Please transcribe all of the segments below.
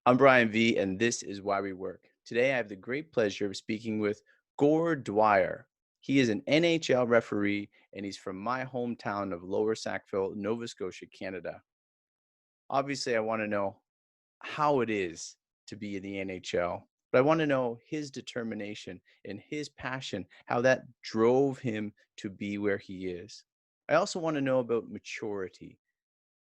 I'm BrianVee, and this is Why We Work. Today, I have the great pleasure of speaking with Gord Dwyer. He is an NHL referee, and he's from my hometown of Lower Sackville, Nova Scotia, Canada. Obviously, I want to know how it is to be in the NHL, but I want to know his determination and his passion, how that drove him to be where he is. I also want to know about maturity,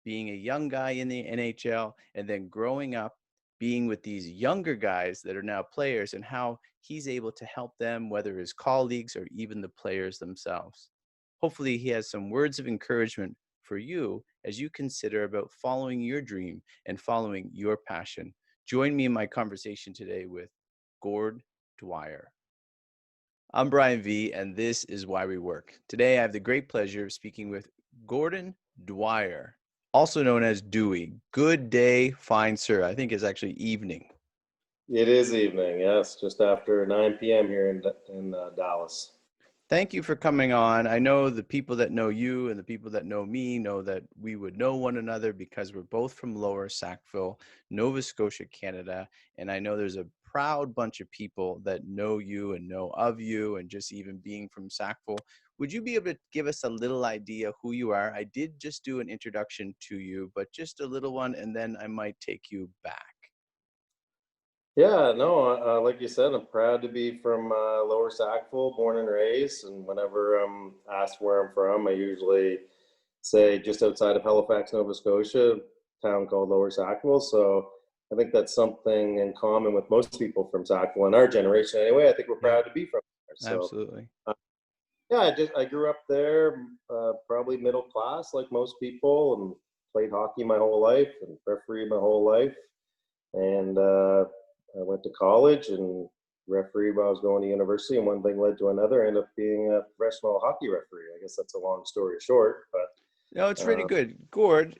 being a young guy in the NHL and then growing up being with these younger guys that are now players and how he's able to help them, whether his colleagues or even the players themselves. Hopefully, he has some words of encouragement for you as you consider about following your dream and following your passion. Join me in my conversation today with Gord Dwyer. I'm BrianVee, and this is Why We Work. Today, I have the great pleasure of speaking with Gordon Dwyer, also known as Dewey. Good day, fine sir. I think it's actually evening. It is evening, yes, just after 9 p.m. here in Dallas. Thank you for coming on. I know the people that know you and the people that know me know that we would know one another because we're both from Lower Sackville, Nova Scotia, Canada. And I know there's a proud bunch of people that know you and know of you, and just even being from Sackville. Would you be able to give us a little idea who you are? I did just do an introduction to you, but just a little one, and then I might take you back. Yeah, no, like you said, I'm proud to be from Lower Sackville, born and raised. And whenever I'm asked where I'm from, I usually say just outside of Halifax, Nova Scotia, a town called Lower Sackville. So I think that's something in common with most people from Sackville in our generation. Anyway, I think we're Yeah, proud to be from there. So absolutely. uh, yeah, I grew up there, probably middle class like most people, and played hockey my whole life and refereed my whole life. And I went to college and refereed while I was going to university, and one thing led to another. I ended up being a professional hockey referee. I guess that's a long story short, No, it's but really good. Gord,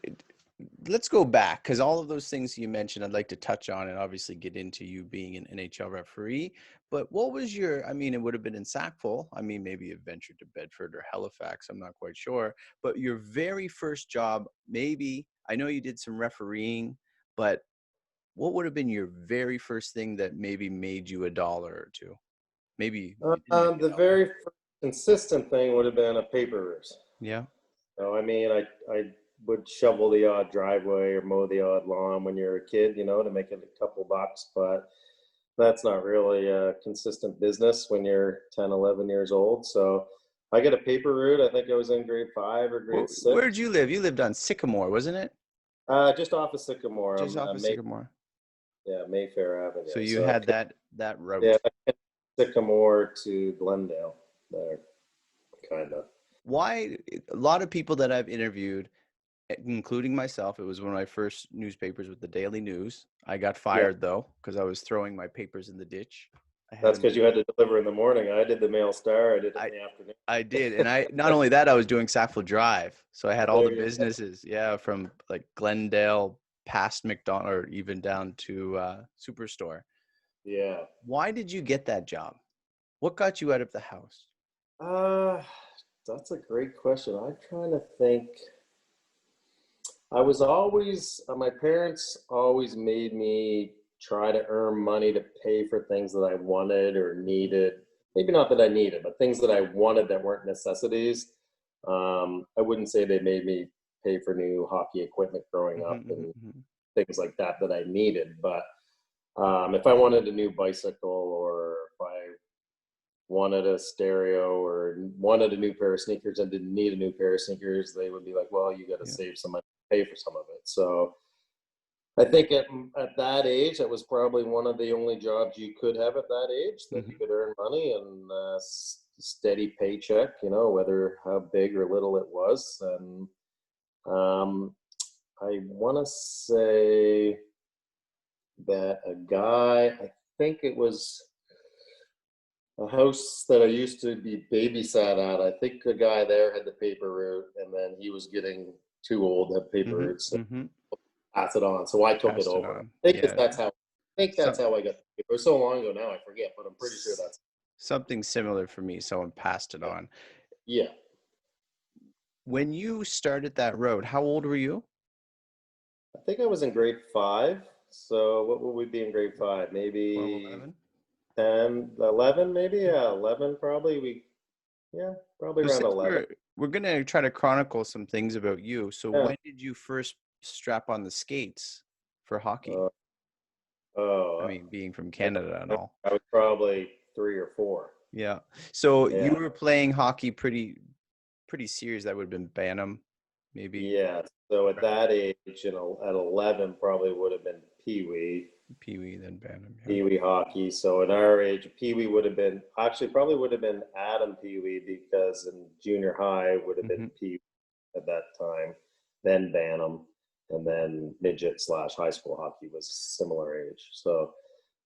let's go back, because all of those things you mentioned, I'd like to touch on and obviously get into you being an NHL referee. But what was your, I mean, it would have been in Sackville. I mean, maybe you ventured to Bedford or Halifax. I'm not quite sure. But your very first job, maybe, I know you did some refereeing, but what would have been your very first thing that maybe made you $1 or two? Maybe it didn't make you the a dollar. very first consistent thing would have been a paper route. Yeah. I mean, I would shovel the odd driveway or mow the odd lawn when you're a kid, to make it a couple bucks, but that's not really a consistent business when you're 10, 11 years old. So I got a paper route. I think I was in grade 5 or grade Where did 6. you live? You lived on Sycamore, wasn't it? Just off of Sycamore, Just off of Sycamore. Mayfair So Avenue. you So had that yeah, route. Sycamore to Glendale there, kind of. Why? A lot of people that I've interviewed, including myself, it was one of my first newspapers with the Daily News. I got Yeah, fired though because I was throwing my papers in the ditch. I had that's them. because you had to deliver in the morning. I did the Mail Star. I did it I in the afternoon. I did, and I not only that, I was doing Sackville Drive, so I had all the There you go. businesses, yeah, from like Glendale past McDonald, or even down to Superstore. Yeah. Why did you get that job? What got you out of the house? Uh, that's a great question. I'm trying to think. I was always, my parents always made me try to earn money to pay for things that I wanted or needed. Maybe not that I needed, but things that I wanted that weren't necessities. I wouldn't say they made me pay for new hockey equipment growing Mhm, up mhm, and mhm. things like that I needed. But if I wanted a new bicycle, or if I wanted a stereo or wanted a new pair of sneakers and didn't need a new pair of sneakers, they would be like, well, you got to Yeah. save some money to pay for some of it. So I think at that age, that was probably one of the only jobs you could have at that age, that you Mhm. could earn money and steady paycheck, whether how big or little it was. And um, I want to say that a guy, I think it was a house that I used to be babysat at. I think the guy there had the paper route, and then he was getting too old to have paper Mhm. routes, so Mhm. pass it on. So I took it Passed it over. on. I think Yeah. that's Some how I got. It was so long ago now, I forget, but I'm pretty sure s- that's Something similar for me. Someone passed it yeah. on. Yeah. When you started that road, how old were you? I think I was in grade 5, So what would we be in grade 5? 12, Maybe 11? 10, 11 maybe? Yeah, 11 probably. Yeah, probably So around since 11. we're gonna try to chronicle some things about you. So Yeah. when did you first strap on the skates for hockey? Uh, I oh, mean, being from I Canada and don't all. I was probably 3 or 4. Yeah. So you Yeah. were playing hockey pretty serious. That would have been Bantam, maybe Yeah. So at around that age, at 11, probably would have been Pee Wee, then Bantam. Yeah. Pee Wee hockey. So in our age, Pee Wee would have been actually probably would have been Adam Pee Wee because in junior high would have been Hmm. Pee Wee at that time, then Bantam, and then midget slash high school hockey was similar age. So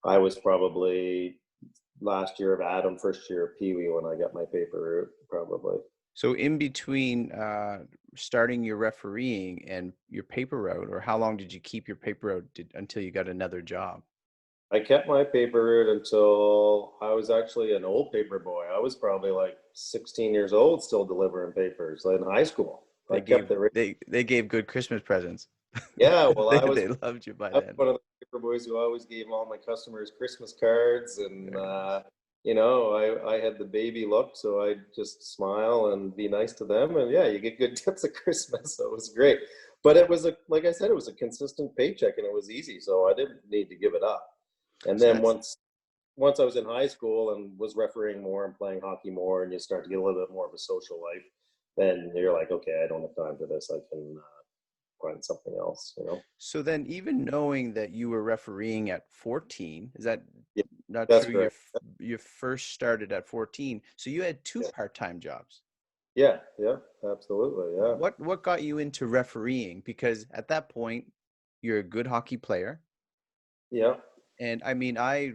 I was probably last year of Adam, first year of Pee Wee when I got my paper route, probably. So in between starting your refereeing and your paper route, or how long did you keep your paper route until you got another job? I kept my paper route until I was actually an old paper boy. I was probably like 16 years old, still delivering papers like in high school. I They kept gave it. they gave good Christmas presents. Yeah, well, They loved you by I was then. one of the paper boys who always gave all my customers Christmas cards, and Very nice. I had the baby look, so I just smile and be nice to them, and yeah, you get good tips at Christmas, so it was great. But it was like I said, it was a consistent paycheck, and it was easy, so I didn't need to give it up. And So then that's once I was in high school and was refereeing more and playing hockey more, and you start to get a little bit more of a social life, then you're like, okay, I don't have time for this. I can find something else. so then even knowing that you were refereeing at 14, is that Yeah, not that's true? correct. You first started at 14. So you had two Yeah, part-time jobs. yeah, yeah, absolutely. Yeah, What got you into refereeing? Because at that point, you're a good hockey player. yeah. And I mean, I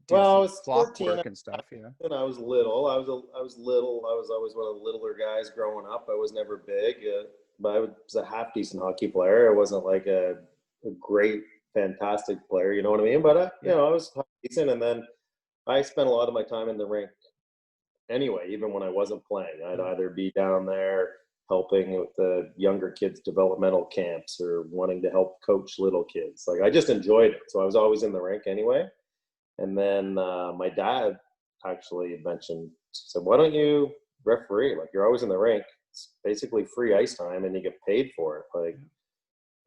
did Well, I some was clock 14 work and stuff, yeah. and I was little. I was little. I was always one of the littler guys growing up. I was never big, but I was a half decent hockey player. I wasn't like a great, fantastic player. You know what I mean? But Yeah. I was half decent, and then I spent a lot of my time in the rink anyway, even when I wasn't playing. I'd Mm. either be down there helping with the younger kids' developmental camps or wanting to help coach little kids. Like I just enjoyed it. So I was always in the rink anyway. And then my dad actually mentioned, he said, why don't you referee? Like you're always in the rink. It's basically free ice time and you get paid for it. Like,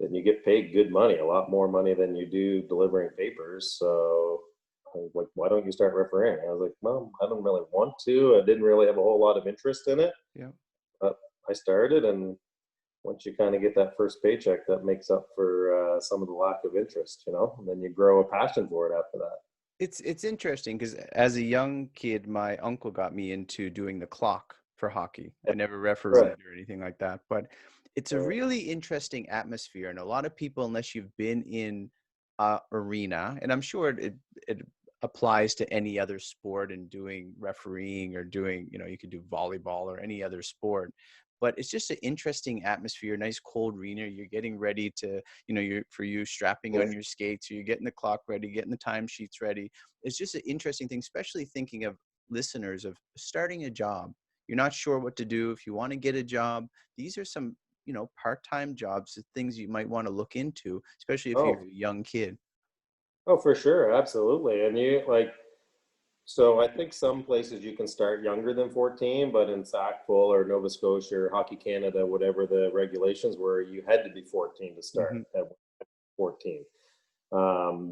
and you get paid good money, a lot more money than you do delivering papers. So I was like, why don't you start refereeing? I was like, well, I don't really want to. I didn't really have a whole lot of interest in it, Yeah. but I started. And once you kind of get that first paycheck, that makes up for some of the lack of interest. And then you grow a passion for it after that. It's interesting because as a young kid, my uncle got me into doing the clock for hockey. I never Right. refereed or anything like that, but it's a really interesting atmosphere. And a lot of people, unless you've been in arena, and I'm sure it applies to any other sport and doing refereeing or doing, you could do volleyball or any other sport. But it's just an interesting atmosphere, nice cold arena. You're getting ready to, you're strapping Yeah. on your skates, or you're getting the clock ready, getting the timesheets ready. It's just an interesting thing, especially thinking of listeners of starting a job. You're not sure what to do. If you want to get a job, these are some, part-time jobs, things you might want to look into, especially if you're Oh, a young kid. oh, for sure, absolutely. And you like, so I think some places you can start younger than 14, but in Sackville or Nova Scotia or Hockey Canada, whatever the regulations were, you had to be 14 to start Hmm. at 14.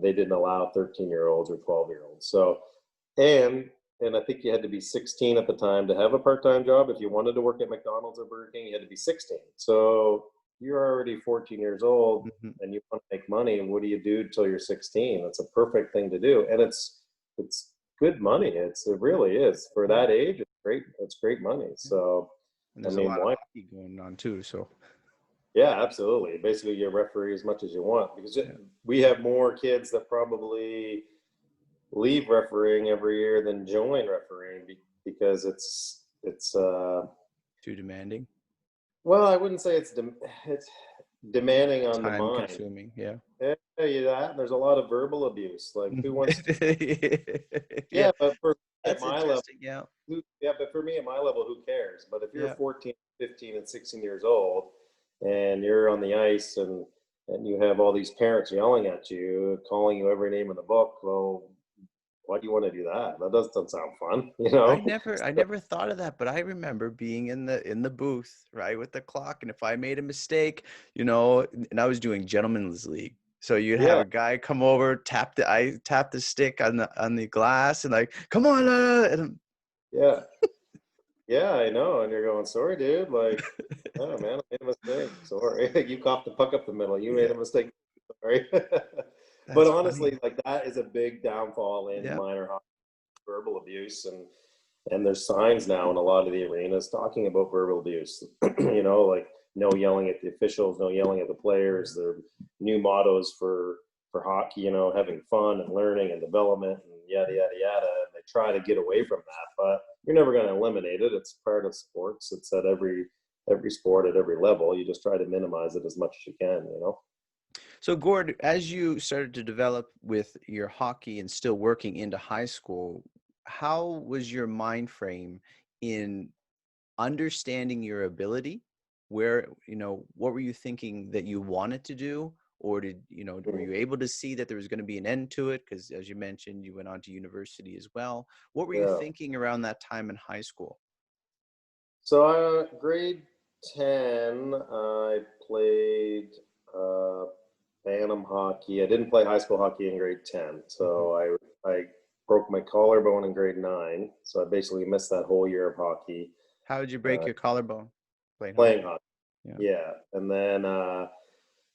They didn't allow 13-year-olds or 12-year-olds. So, and and I think you had to be 16 at the time to have a part-time job. If you wanted to work at McDonald's or Burger King, you had to be 16. So you're already 14 years old Hmm. and you want to make money. And what do you do until you're 16? That's a perfect thing to do. And it's good money. It Yeah, really is. For yeah, that age, it's great. It's great money. yeah. So, And I there's a mean, lot of why? hockey going on too. So Yeah, absolutely. Basically, you referee as much as you want because yeah, we have more kids that probably leave refereeing every year than join refereeing because it's too demanding, well, I wouldn't say it's demanding on the time mind. consuming. Yeah. Yeah, you that. And there's a lot of verbal abuse. Like who wants? Yeah, Yeah, but for me at that's my level, interesting. Yeah. yeah, but for me at my level, who cares? But if you're Yeah. 14, 15, and 16 years old, and you're on the ice, and and you have all these parents yelling at you, calling you every name in the book. Well, why do you want to do that? That doesn't sound fun, you I know? never I never thought of that, but I remember being in the booth, right, with the clock, and if I made a mistake, and I was doing gentlemen's league. So you'd have Yeah, a guy come over, tap the stick on the glass and like, "Come on." And yeah, yeah, I know. And you're going, sorry, dude. Like, oh man, I made a mistake. Sorry. You coughed the puck up the middle. You made yeah, a mistake. Sorry. But that's honestly, funny. like that is a big downfall in Yeah. minor hockey, verbal abuse, and there's signs now in a lot of the arenas talking about verbal abuse. Like no yelling at the officials, no yelling at the players. There are new mottos for hockey, having fun and learning and development and yada yada yada. And they try to get away from that, but you're never going to eliminate it. It's part of sports. It's at every sport at every level. You just try to minimize it as much as you can. So, Gord, as you started to develop with your hockey and still working into high school, how was your mind frame in understanding your ability? Where, what were you thinking that you wanted to do? Or were you able to see that there was going to be an end to it? Because as you mentioned, you went on to university as well. What were you Yeah. thinking around that time in high school? So grade 10, I played uh, Bantam hockey. I didn't play high school hockey in grade 10. Hmm. So I broke my collarbone in grade 9. So I basically missed that whole year of hockey, How did you break uh, your collarbone playing playing hockey? hockey. Yeah. Yeah. And then,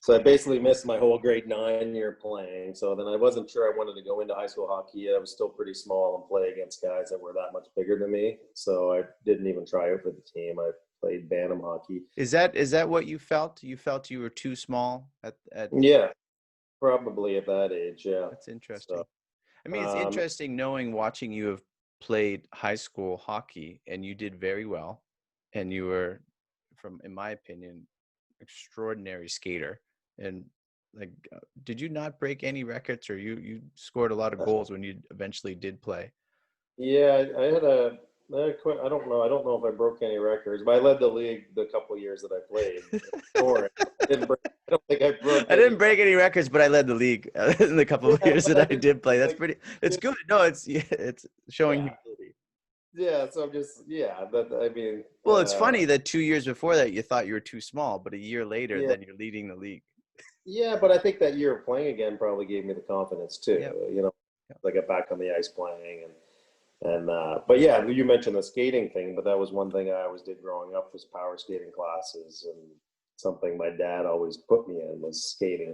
so I basically missed my whole grade 9 year playing. So then I wasn't sure I wanted to go into high school hockey. I was still pretty small and play against guys that were that much bigger than me. So I didn't even try out for the team. I played Bantam hockey. Is that what you felt? You felt you were too small at Yeah, probably at that age. Yeah. That's So, interesting. I mean, it's um, interesting watching you have played high school hockey and you did very well. And you were, in my opinion, extraordinary skater. And like, did you not break any records, or you scored a lot of goals when you eventually did play? yeah, I don't know. I don't know if I broke any records, but I led the league the couple of years that I played scoring. I didn't break. I don't think I broke I any. didn't break any records, but I led the league in the couple of Yeah, years but that I I didn't did play. That's like. pretty. It's Yeah, good. No, it's showing yeah, humility. yeah. So I'm just yeah. But I mean, Well, it's funny that 2 years before that you thought you were too small, but a year later, yeah, then you're leading the league. yeah. But I think that year of playing again probably gave me the confidence too. Yep. Yep. I got back on the ice playing and but yeah, you mentioned the skating thing, but that was one thing I always did growing up was power skating classes, and something my dad always put me in was skating,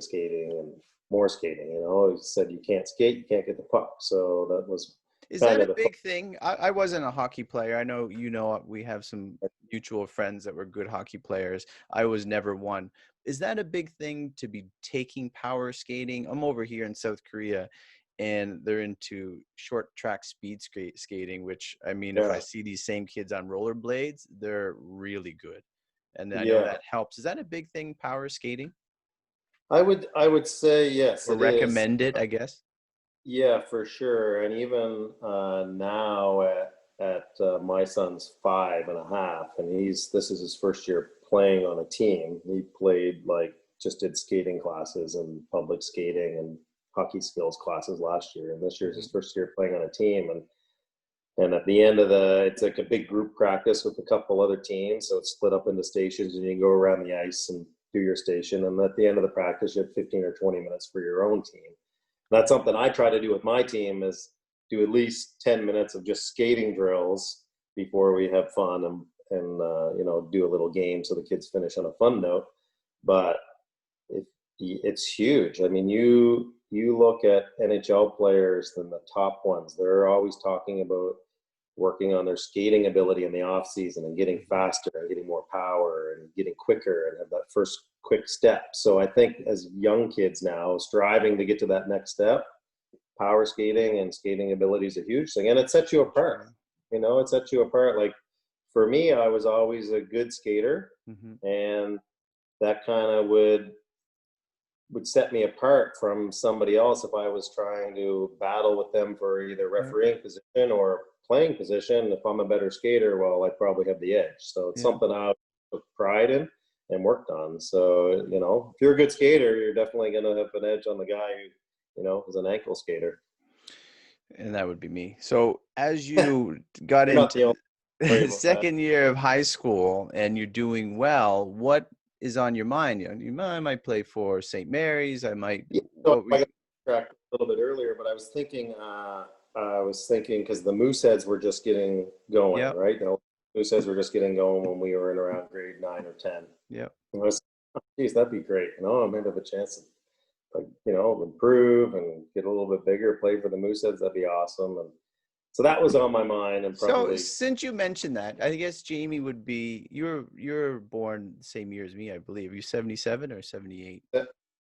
and more skating. He said you can't skate, you can't get the puck. So that was Is kind that of a the big thing? I wasn't a hockey player. I know we have some mutual friends that were good hockey players. I was never one. Is that a big thing to be taking power skating? I'm over here in South Korea and they're into short track skating, which I mean, if I yeah, see these same kids on rollerblades, they're really good. And I know yeah. that helps. Is that a big thing, power skating? I would say yes, Or it is. recommend it, I guess? Yeah, for sure. And even now at my son's 5.5, and this is his first year playing on a team. He played like just did skating classes and public skating and hockey skills classes last year, and this year's his Hmm. first year playing on a team. And at the end of it's like a big group practice with a couple other teams, so it's split up into stations, and you go around the ice and do your station. And at the end of the practice, you have 15 or 20 minutes for your own team. That's something I try to do with my team is do at least 10 minutes of just skating drills before we have fun and do a little game so the kids finish on a fun note. But it, it's huge. I mean, you look at NHL players and the top ones, they're always talking about working on their skating ability in the off season and getting Hmm. faster and getting more power and getting quicker and have that first quick step. So I think as young kids now striving to get to that next step, power skating and skating ability is a huge thing, and it sets you So apart. true. It sets you apart. Like for me, I was always a good skater, Hmm. and that kind of would set me apart from somebody else if I was trying to battle with them for either Yeah. refereeing position or playing position. If I'm a better skater, well, I probably have the edge. So it's Yeah. something I took pride in. and worked on. So, you know, if you're a good skater, you're definitely going to have an edge on the guy who, you know, is an ankle skater. And that would be me. So as you got You're not the into only worry the about that. second year of high school and you're doing well, what is on your mind? You know, I might play for St. Mary's. I might. Yeah, so What were I you? got distracted a little bit earlier, but I was thinking because the Mooseheads were just getting going, Yep. right? The Mooseheads were just getting going when we were in around grade 9 or 10. Yep. And I was, geez, that'd be great. You know, I might have a chance to, like, you know, improve and get a little bit bigger, play for the Mooseheads. That'd be awesome. And so that was on my mind, and So probably since you mentioned that, I guess Jamie would be. You're born the same year as me, I believe. You're 77 or 78.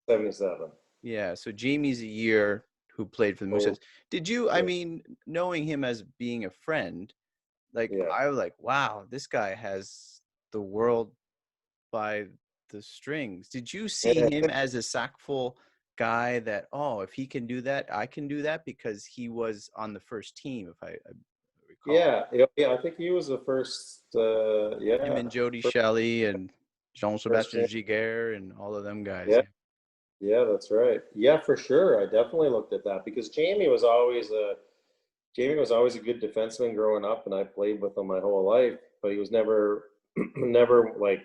77. Yeah. So Jamie's a year who played for the Oh, Mooseheads. Did you? I yeah, mean, knowing him as being a friend, like yeah. I was like, wow, this guy has the world by the strings. Did you see him as a Sackville guy that, oh, if he can do that, I can do that, because he was on the first team, if I recall. Yeah, yeah, yeah. I think he was the first. Him Yeah, and Jody Shelley and first Jean-Sébastien team. Giguère and all of them guys. Yeah, Yeah. yeah, that's right. Yeah, for sure. I definitely looked at that because Jamie was always a good defenseman growing up, and I played with him my whole life. But he was never never like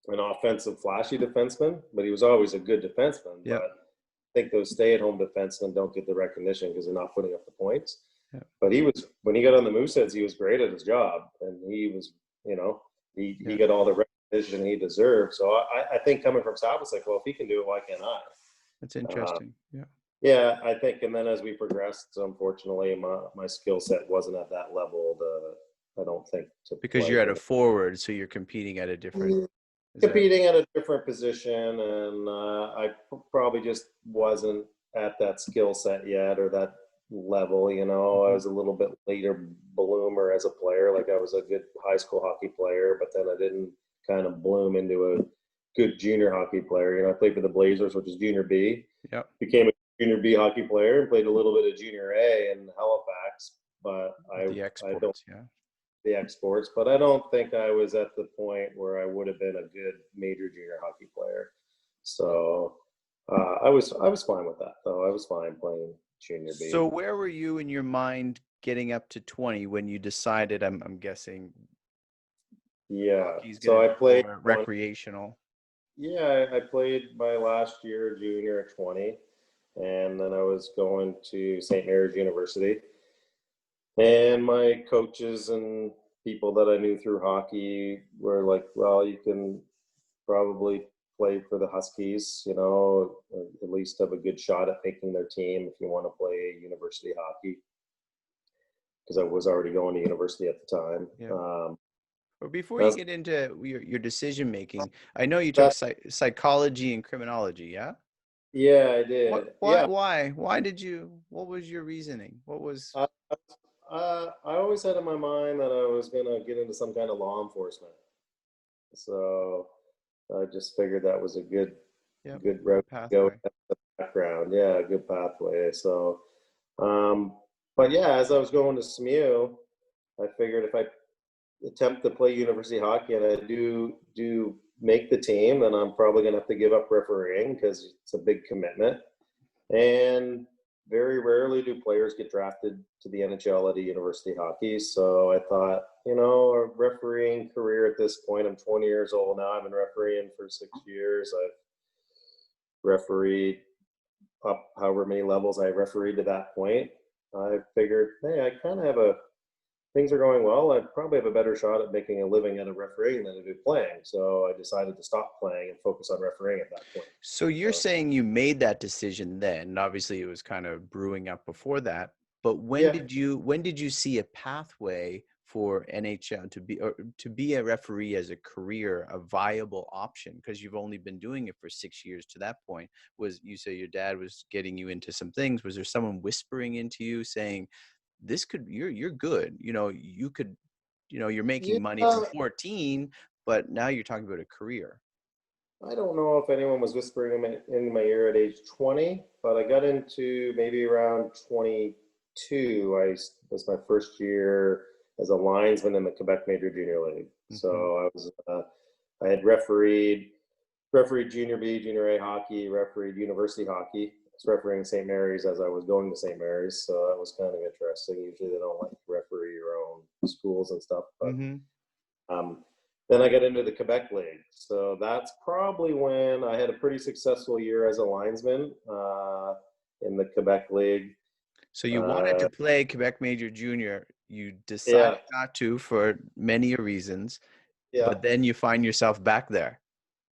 an offensive, flashy defenseman. But he was always a good defenseman. Yep. But I think those stay-at-home defensemen don't get the recognition because they're not putting up the points. Yep. But he was, when he got on the Mooseheads, he was great at his job, and he was, you know, he Yep. got all the recognition he deserved. So I think coming from South, it's like, well, if he can do it, why can't I? That's Uh, interesting. Yeah. yeah, I think, and then as we progressed, unfortunately, my skill set wasn't at that level. I don't think to Because play you're at for a forward, so you're competing at a different, the is that? competing at a different position, and probably just wasn't at that skill set yet or that level. You know, I Mhm. was a little bit later bloomer as a player. Like I was a good high school hockey player, but then I didn't kind of bloom into a good junior hockey player. You know, I played for the Blazers, which is junior B. Yep. Became a junior B hockey player and played a little bit of junior A in Halifax, but The I don't exports. Yeah. the exports, but I don't think I was at the point where I would have been a good major junior hockey player. So I was fine with that though. I was fine playing junior B. So where were you in your mind getting up to 20 when you decided, I'm guessing Yeah. hockey's going So to I be played more 20. recreational? Yeah, I played my last year junior at 20, and then I was going to St. Mary's University. And my coaches and people that I knew through hockey were like, well, you can probably play for the Huskies, you know, at least have a good shot at making their team if you want to play university hockey, because I was already going to university at the time. Yeah. Or before you That's get into your decision making, I know you took that. psychology and criminology, yeah? Yeah, I What, did. why, Yeah, why, why did you, what was your reasoning? What was, I, I always had in my mind that I was gonna get into some kind of law enforcement. So I just figured that was a yep, good good route to go. pathway. Background, yeah, a good pathway. So, um, but yeah, as I was going to SMU, I figured if I attempt to play university hockey and I do make the team, then I'm probably going to have to give up refereeing because it's a big commitment. And very rarely do players get drafted to the NHL at a university hockey. So I thought, you know, a refereeing career at this point, I'm 20 years old now. I've been refereeing for 6 years. I've refereed up however many levels I refereed to that point. I figured, hey, I kind of have things are going well. I probably have a better shot at making a living out of refereeing than I do playing. So I decided to stop playing and focus on refereeing at that point. So you're So saying you made that decision then, and obviously it was kind of brewing up before that, but yeah, when did you see a pathway for NHL to be, or to be a referee as a career, a viable option? Because you've only been doing it for 6 years to that point. Was, you say your dad was getting you into some things? Was there someone whispering into you saying, this could, you're good, you know, you could, you know, you're yeah. making money from 14, but now you're talking about a career? I don't know if anyone was whispering in my ear at age 20, but I got into maybe around 22. I was my first year as a linesman in the Quebec Major Junior League. So Hmm. I was I had refereed junior B, junior A hockey, refereed university hockey. I was refereeing St. Mary's as I was going to St. Mary's, so that was kind of interesting. Usually they don't like to referee your own schools and stuff, but then I got into the Quebec League. So that's probably when I had a pretty successful year as a linesman in the Quebec League. So you wanted to play Quebec Major Junior. You Yeah, decided not to for many reasons, yeah, but then you find yourself back there.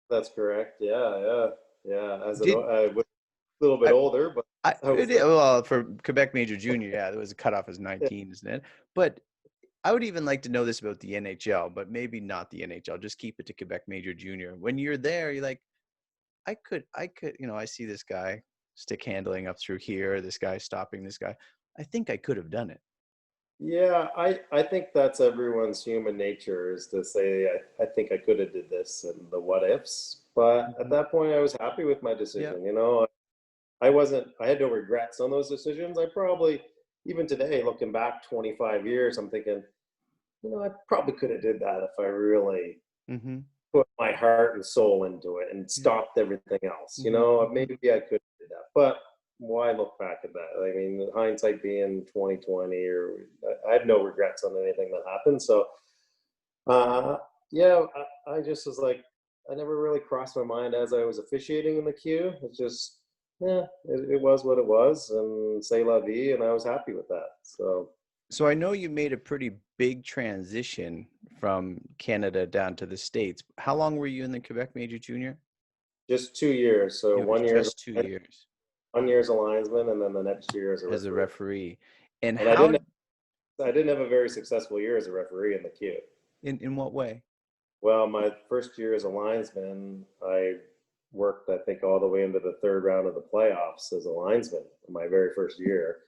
that's correct. Yeah. As Did I was a little bit I, older, but I was there. well, for Quebec Major Junior, yeah, there was a cutoff as 19, isn't it? But I would even like to know this about the NHL, but maybe not the NHL. Just keep it to Quebec Major Junior. When you're there, you're like, I could, I see this guy stick handling up through here, this guy stopping this guy. I think I could have done it. Yeah, I think that's everyone's human nature is to say, I think I could have did this and the what ifs. But at Mhm. that point, I was happy with my Yeah. decision. I had no regrets on those decisions. I probably, even today, looking back 25 years, I'm thinking, I probably could have did that if I really Mm-hmm. put my heart and soul into it and Yeah. stopped everything else. Mm-hmm. Mm-hmm. Maybe I could have did that, but why look back at that? I mean, hindsight being 2020, or I have no regrets on anything that happened. So, uh, yeah, I just was like, I never really crossed my mind as I was officiating in the queue. It's just, yeah, it was what it was, and say la vie, and I was happy with that. So, So I know you made a pretty big transition from Canada down to the States. How long were you in the Quebec Major Junior? just 2 years. So It was just 2 years 1 year as a linesman, and then the next year as a as a referee. referee. And And how, I didn't have a very successful year as a referee in the queue. in what way? Well, my first year as a linesman, I worked, I think, all the way into the third round of the playoffs as a linesman in my very first year.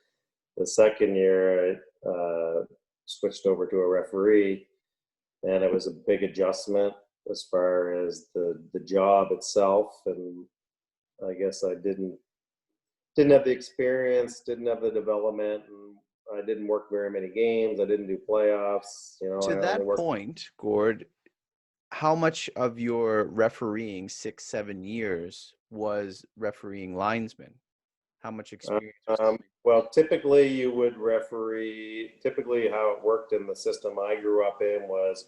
The second year, I switched over to a referee, and it was a big adjustment as far as the job itself. And I guess I didn't have the experience, didn't have the development, and I didn't work very many games. I didn't do playoffs. To I only that worked. point, Gord, how much of your refereeing 6, 7 years was refereeing linesmen? How much experience was Well, typically you would referee. Typically, how it worked in the system I grew up in was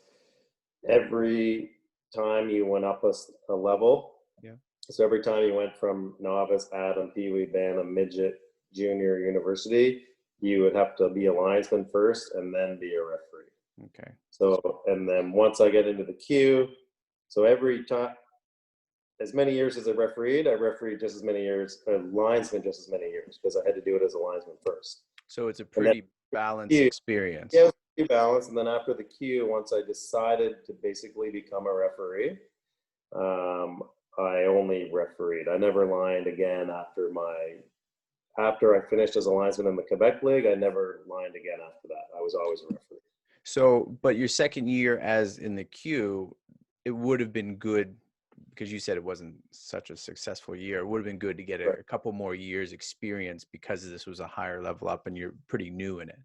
every time you went up a level. yeah. So every time you went from novice, Adam, Pee Wee, Bantam, midget, junior, university, you would have to be a linesman first and then be a referee. Okay. So, and then once I get into the queue, so every time, as many years as I refereed just as many years, a linesman just as many years, because I had to do it as a linesman first. So it's a And then pretty balanced queue, yeah, it experience. was pretty balanced. And then after the queue, once I decided to basically become a referee, um, I only refereed. I never lined again after I finished as a linesman in the Quebec League. I never lined again after that. I was always a referee. So, but your second year as in the queue, it would have been good because you said it wasn't such a successful year. It would have been good to get Right. a couple more years experience because this was a higher level up and you're pretty new in it.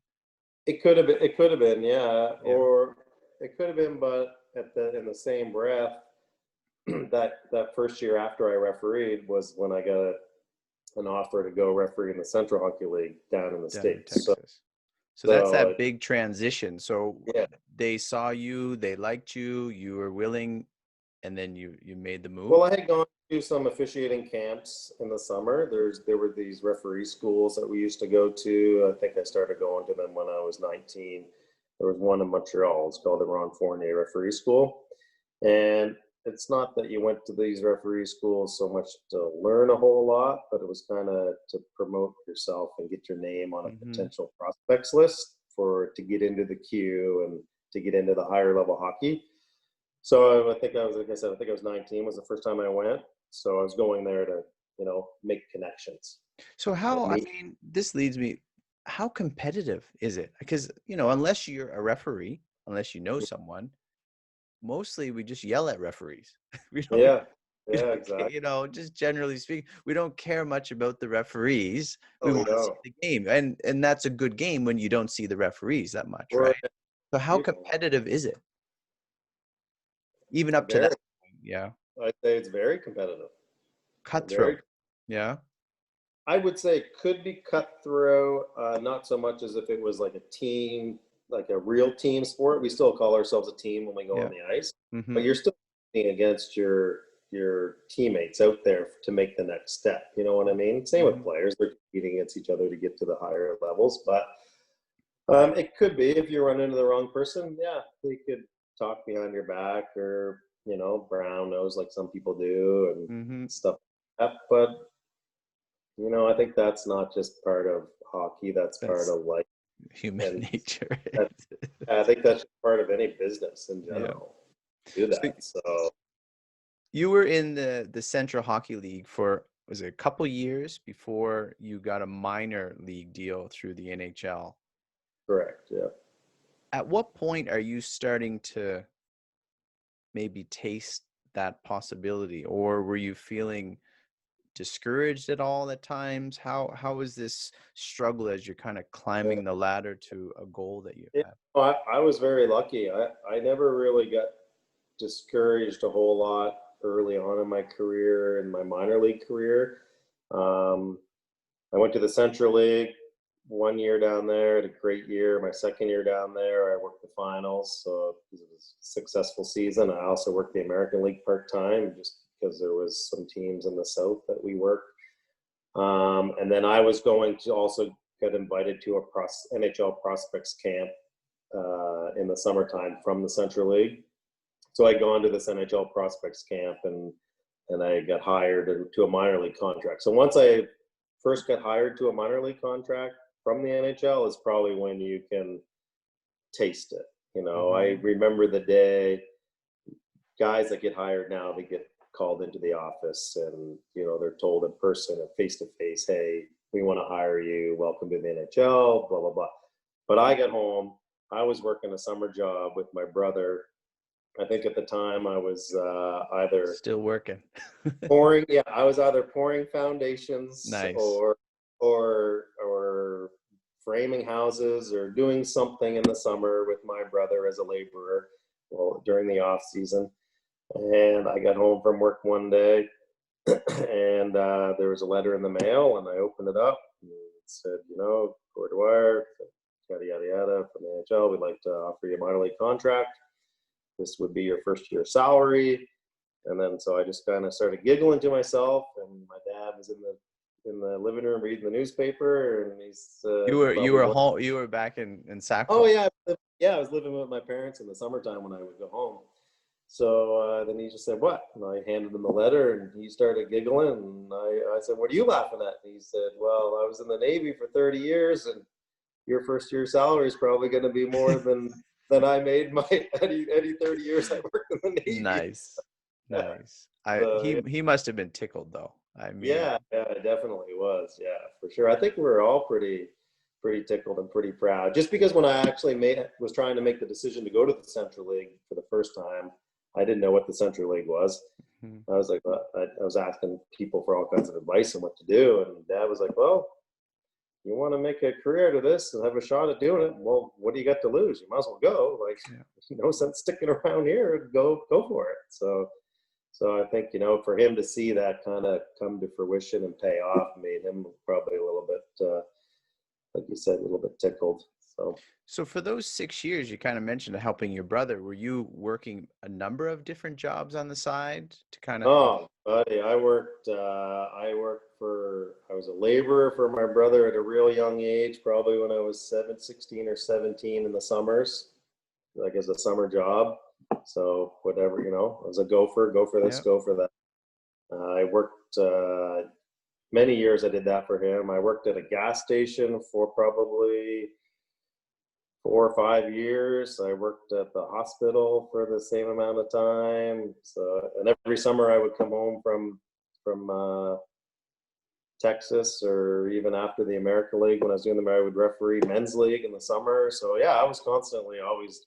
It could have been. It could have been, yeah, Yeah. or it could have been, but in the same breath, that first year after I refereed was when I got an offer to go referee in the Central Hockey League down in the Down in States. Texas. So that's So that big transition. So yeah, they saw you, they liked you, you were willing, and then you made the move. well, I had gone to some officiating camps in the summer. There were these referee schools that we used to go to. I think I started going to them when I was 19. There was one in Montreal. It's called the Ron Fournier Referee School. And it's not that you went to these referee schools so much to learn a whole lot, but it was kind of to promote yourself and get your name on a Mm-hmm. potential prospects list to get into the queue and to get into the higher level hockey. So I think I was, like I said, I think I was 19 was the first time I went. So I was going there to, make connections. So this leads me, how competitive is it? Because, unless you're a referee, unless you know someone, mostly we just yell at referees. we don't, Yeah, we yeah, don't exactly. just generally speaking, we don't care much about the referees. We Oh, we want to see don't. the game. And that's a good game when you don't see the referees that much, We're right? So how people. competitive is it? Even up to Very. that? Yeah. I'd say it's very competitive. Very. Cutthroat. Yeah. I would say it could be cutthroat, not so much as if it was like a team, like a real team sport. We still call ourselves a team when we go on Yeah. the ice, but Mm-hmm. you're still competing against your teammates out there to make the next step. You know what I mean? Same with Mm-hmm. players; they're competing against each other to get to the higher levels. But it could be if you run into the wrong person. Yeah, they could talk behind your back, or brown nose like some people do, and Mm-hmm. stuff like that. But I think that's not just part of hockey, that's part That's of life. human And nature. that, I think that's just part of any business in Yeah. general. Do So that. So, you were in the Central Hockey League for, was it a couple years before you got a minor league deal through the NHL? correct. Yeah. At what point are you starting to maybe taste that possibility, or were you feeling discouraged at all at times? How was this struggle as you're kind of climbing the ladder to a goal that you Yeah, have? I was very lucky. I never really got discouraged a whole lot early on in my career, in my minor league career. Um, I went to the Central League 1 year down there, had a great year. My second year down there, I worked the finals, so it was a successful season. I also worked the American League part time, just because there was some teams in the South that we worked. And then I was going to also get invited to a NHL Prospects Camp in the summertime from the Central League. So I'd gone to this NHL Prospects Camp, and I got hired to a minor league contract. So once I first got hired to a minor league contract from the NHL is probably when you can taste it. I Mm-hmm. remember the day guys that get hired now, they get called into the office, and they're told in person and face to face, hey, we want to hire you, welcome to the NHL, blah blah blah. But I got home, I was working a summer job with my brother. I think at the time I was either Still working. pouring, yeah, I was either pouring foundations, Nice. or framing houses, or doing something in the summer with my brother as a laborer, well, during the off season. And I got home from work one day, and there was a letter in the mail, and I opened it up, and it said, Gord Dwyer, yada yada yada, from the NHL, we'd like to offer you a minor league contract. This would be your first year salary. And then so I just kind of started giggling to myself, and my dad was in the living room reading the newspaper, and he's You probably were going, home, you were back in oh Sackville. yeah, yeah, I was living with my parents in the summertime when I would go home. So then he just said, what? And I handed him the letter, and he started giggling, and I said, what are you laughing at? And he said, well, I was in the Navy for 30 years, and your first year salary is probably going to be more than I made my any 30 years I worked in the Navy. Nice. Nice. I So he must have been tickled though. I mean, yeah, it definitely was. Yeah, for sure. I think we were all pretty tickled and pretty proud. Just because when I actually was trying to make the decision to go to the Central League for the first time, I didn't know what the Central League was. mhm. I was like, I was asking people for all kinds of advice on what to do, and Dad was like, well, you want to make a career out of this and have a shot at doing it, well, what do you got to lose? You might as well go. Like, Yeah. no sense sticking around here. Go for it. So I think, for him to see that kind of come to fruition and pay off made him probably a little bit, like you said, a little bit tickled. So, So for those 6 years, you kind of mentioned helping your brother. Were you working a number of different jobs on the side to kind of help? oh, buddy, I was a laborer for my brother at a real young age, probably when I was 16 or 17 in the summers, like as a summer job. So whatever, I was a gopher, go for this, Yeah. go for that. I worked many years. I did that for him. I worked at a gas station for probably 4 or 5 years. I worked at the hospital for the same amount of time. So, and every summer I would come home from Texas, or even after the American League when I was doing I would referee men's league in the summer. So yeah, I was constantly always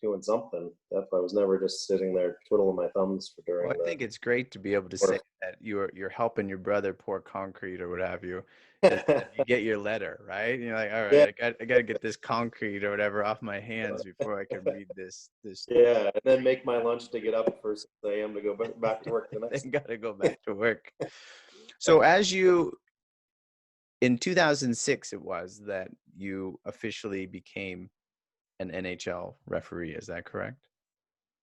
doing something. That's why I was never just sitting there twiddling my thumbs during Well, I think it's great to be able to say work. that you're helping your brother pour concrete or what have you, and then you get your letter, right? And you're like, all Yeah, right, I got to get this concrete or whatever off my hands before I can read this. yeah, and then make my lunch to get up for 6 a.m. to go back to work the next. Then got to go back to work. So as you in 2006, it was that you officially became an NHL referee. Is that correct?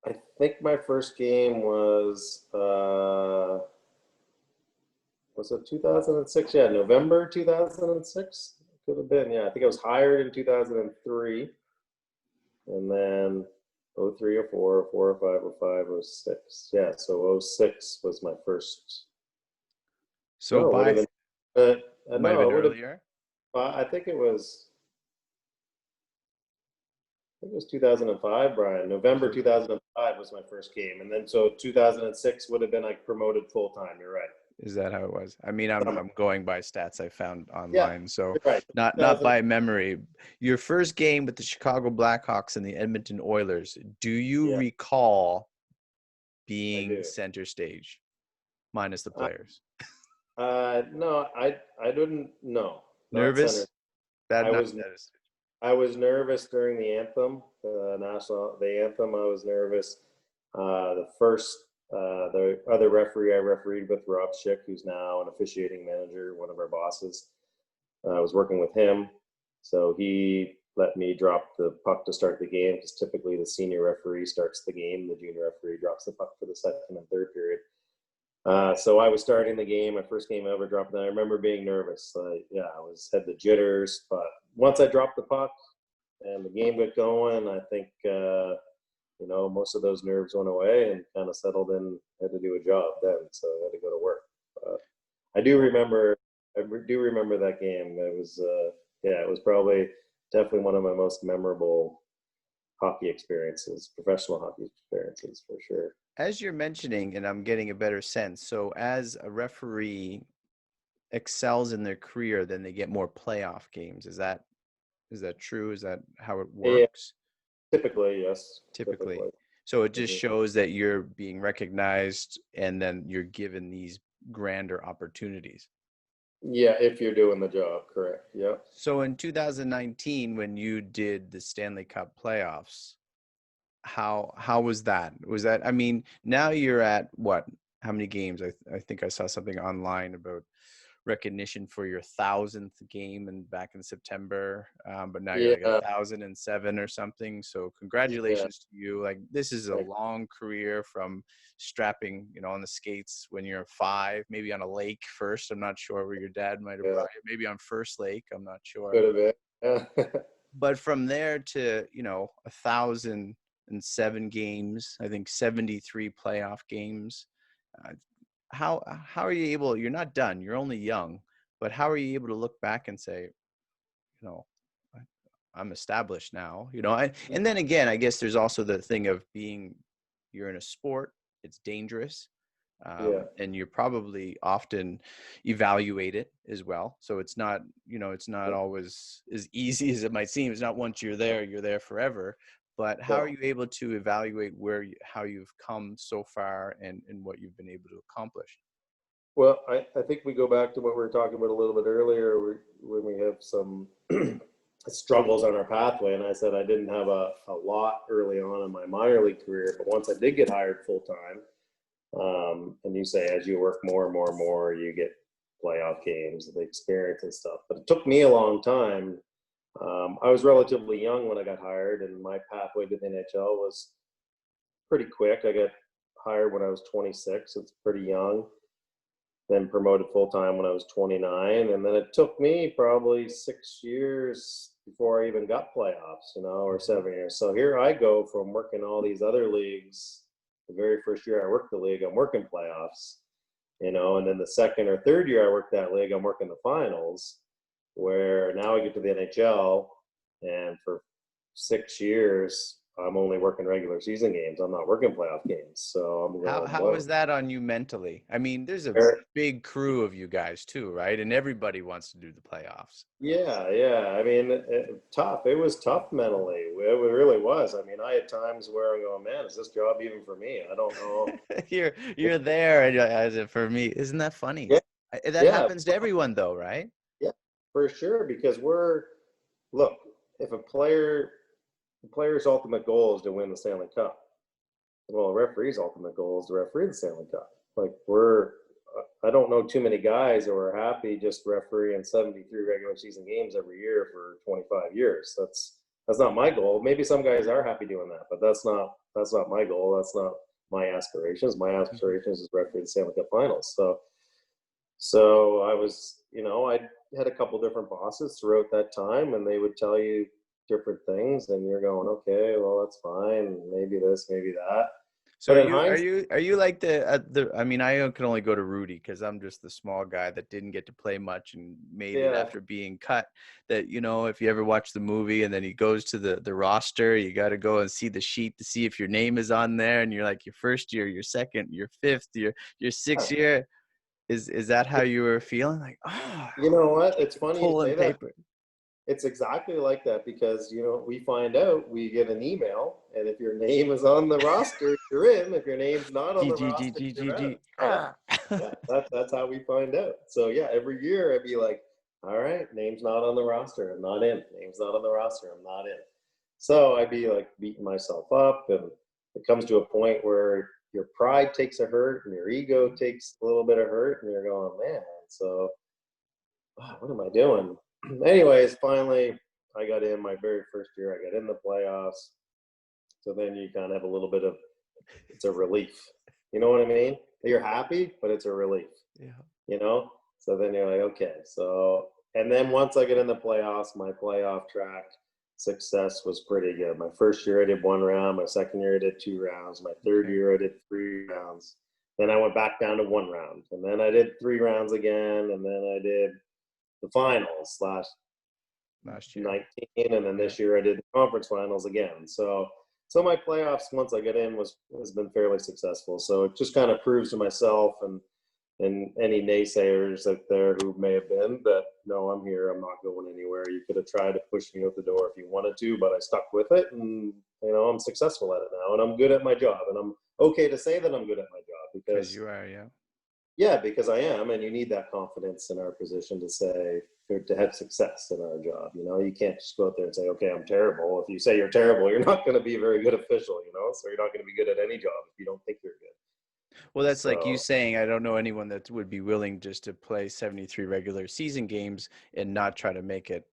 I think my first game was it 2006? Yeah, November 2006. Could have been. Yeah, I think I was hired in 2003, and then 03 or 04 or 04 or 05 or 05 or 06. Yeah, so 06 was my first. So No, it would by have been. might have No, been it would have. earlier. I think it was. I think it was 2005, Brian. November So 2005 was my first game, and then so 2006 would have been like promoted full time. You're right. is that how it was? I mean, I'm going by stats I found Yeah, online, so you're right. not 2000. by memory. Your first game with the Chicago Blackhawks and the Edmonton Oilers. Do you Yeah, recall I being do. center stage, minus the Uh, players? no, I didn't. No, not center. Nervous? That I not was that is. I was nervous during the anthem, the anthem. I was nervous. The other referee I refereed with, Rob Schick, who's now an officiating manager, one of our bosses. I was working with him, so he let me drop the puck to start the game because typically the senior referee starts the game, the junior referee drops the puck for the second and third period. So I was starting the game, my first game I ever dropped, and I remember being nervous. Had the jitters, but once I dropped the puck and the game got going, I think most of those nerves went away and kind of settled in. I had to do a job then, so I had to go to work. I do remember. I do remember that game. It was probably definitely one of my most memorable hockey experiences, professional hockey experiences for sure. As you're mentioning, and I'm getting a better sense. So as a referee excels in their career, then they get more playoff games. Is that true? Is that how it Yeah, works? typically, yes, Typically. typically. So it just Mhm. shows that you're being recognized and then you're given these grander opportunities. Yeah, if you're doing the job, correct. Yep. So in 2019, when you did the Stanley Cup playoffs, how was that? Was that, I mean, now you're at what? How many games? I think I saw something online about recognition for your 1,000th game and back in September. But now you're like Yeah, 1,007 or something. So yeah. congratulations to you. Like this is a Thank long career from strapping, on the skates when you're 5, maybe on a lake first. I'm not sure where your dad might have you. Yeah, brought you. Maybe on First Lake. I'm not sure. could have been. Yeah. But from there to 1,007 games, I think 73 playoff games. Uh, how are you able? You're not done. You're only young, but how are you able to look back and say, you know, I- I'm established now? And then again, I guess there's also the thing of being you're in a sport. It's dangerous. Yeah. And you're probably often evaluated as well. So it's not always as easy as it might seem. It's not once you're there forever. But how are No. you able to evaluate how you've come so far and what you've been able to accomplish? Well, I think we go back to what we were talking about a little bit earlier when we have some struggles on our pathway. And I said I didn't have a lot early on in my minor league career, but once I did get hired full time, and you say as you work more and more and more, you get playoff games, the experience and stuff. But it took me a long time. I was relatively young when I got hired, and my pathway to the NHL was pretty quick. I got hired when I was 26. It's pretty young. Then promoted full time when I was 29, and then it took me probably 6 years before I even got playoffs, or 7 years. So here I go from working all these other leagues. The very first year I worked the league, I'm working playoffs, and then the second or third year I worked that league, I'm working the finals. Where now I get to the NHL, and for 6 years I'm only working regular season games. I'm not working playoff games. So I'm going, How well, is that on you mentally? I mean, there's a big crew of you guys too, right? And everybody wants to do the playoffs. yeah. I mean, tough. It was tough mentally. It really was. I mean, I had times where I'm going, man, is this job even for me? I don't know. You're there, and as it for me. Isn't that funny? Yeah, That yeah, happens to everyone, though, right? yeah, for sure. Because look, if the player's ultimate goal is to win the Stanley Cup. Well, the referee's ultimate goal is to referee the Stanley Cup. Like I don't know too many guys who are happy just refereeing 73 regular season games every year for 25 years. That's not my goal. Maybe some guys are happy doing that, but that's not my goal. That's not my aspirations. My Mhm. aspirations is referee the Stanley Cup Finals. So I was, I had a couple different bosses throughout that time, and they would tell you different things, and you're going, okay, well, that's fine. Maybe this, maybe that. So But are in you are hindsight, you are you like the I mean, I can only go to Rudy because I'm just the small guy that didn't get to play much and made it yeah, after being cut. That, if you ever watch the movie and then he goes to the roster, you got to go and see the sheet to see if your name is on there, and you're like your first year, your second, your fifth, your sixth year. Is that how you were feeling? Like, you know what? It's funny you pulling say that. paper. It's exactly like that because, we find out, we get an email, and if your name is on the roster, you're in. If your name's not on G the G G roster, G G you're out. G. Yeah, Ah. yeah. That's how we find out. So yeah, every year I'd be like, all right, name's not on the roster, I'm not in. Name's not on the roster, I'm not in. So I'd be like beating myself up, and it comes to a point where your pride takes a hurt and your ego takes a little bit of hurt, and you're going, man, so what am I doing? Anyways, finally, I got in my very first year. I got in the playoffs. So then you kind of have a little bit of, it's a relief. You know what I mean? You're happy, but it's a relief, Yeah. you know? So then you're like, okay. So, and then once I get in the playoffs, my playoff track success was pretty good. My first year, I did 1 round. My second year, I did 2 rounds. My third Okay. year, I did 3 rounds. Then I went back down to 1 round. And then I did 3 rounds again. And then I did the finals last Last year. 19, and then Yeah. this year I did the conference finals again. So my playoffs once I get in has been fairly successful. So it just kind of proves to myself and any naysayers out there who may have been that no, I'm here. I'm not going anywhere. You could have tried to push me out the door if you wanted to, but I stuck with it, and I'm successful at it now, and I'm good at my job, and I'm okay to say that I'm good at my job Because because you are, yeah. yeah, because I am, and you need that confidence in our position to say to have success in our job. You can't just go out there and say, "Okay, I'm terrible." If you say you're terrible, you're not going to be a very good official. So you're not going to be good at any job if you don't think you're good. Well, that's like you So saying, I don't know anyone that would be willing just to play 73 regular season games and not try to make it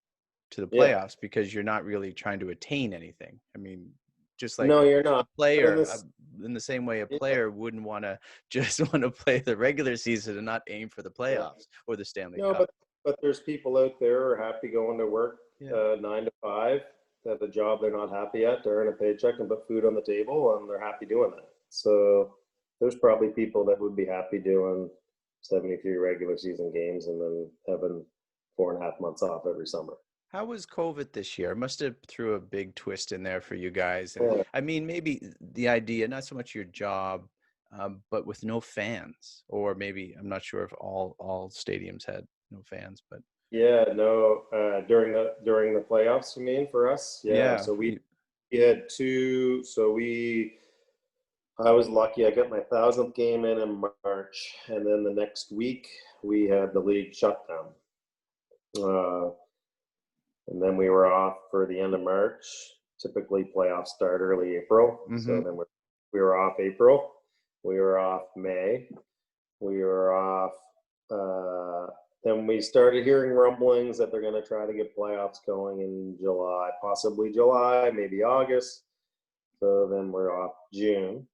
to the yeah, playoffs because you're not really trying to attain anything. I mean, just like no, you're a not. But in player, this, in the same way, a yeah, player wouldn't want to just want to play the regular season and not aim for the yeah. playoffs or the Stanley No, Cup. but there's people out there who are happy going to work Yeah. 9 to 5 at a job they're not happy at to earn a paycheck and put food on the table, and they're happy doing that. So there's probably people that would be happy doing 73 regular season games and then having 4.5 months off every summer. How was COVID this year? It must have threw a big twist in there for you guys. And Yeah, I mean, maybe the idea, not so much your job, but with no fans, or maybe I'm not sure if all stadiums had no fans, but yeah, no. During the playoffs, you mean for us? Yeah. yeah, So we had two. I was lucky. I got my 1,000th game in March, and then the next week we had the league shutdown, uh, and then we were off for the end of March. Typically, playoffs start early April, hmm so then we were off April. We were off May. We were off. Then we started hearing rumblings that they're going to try to get playoffs going in July, possibly July, maybe August. So then we're off June.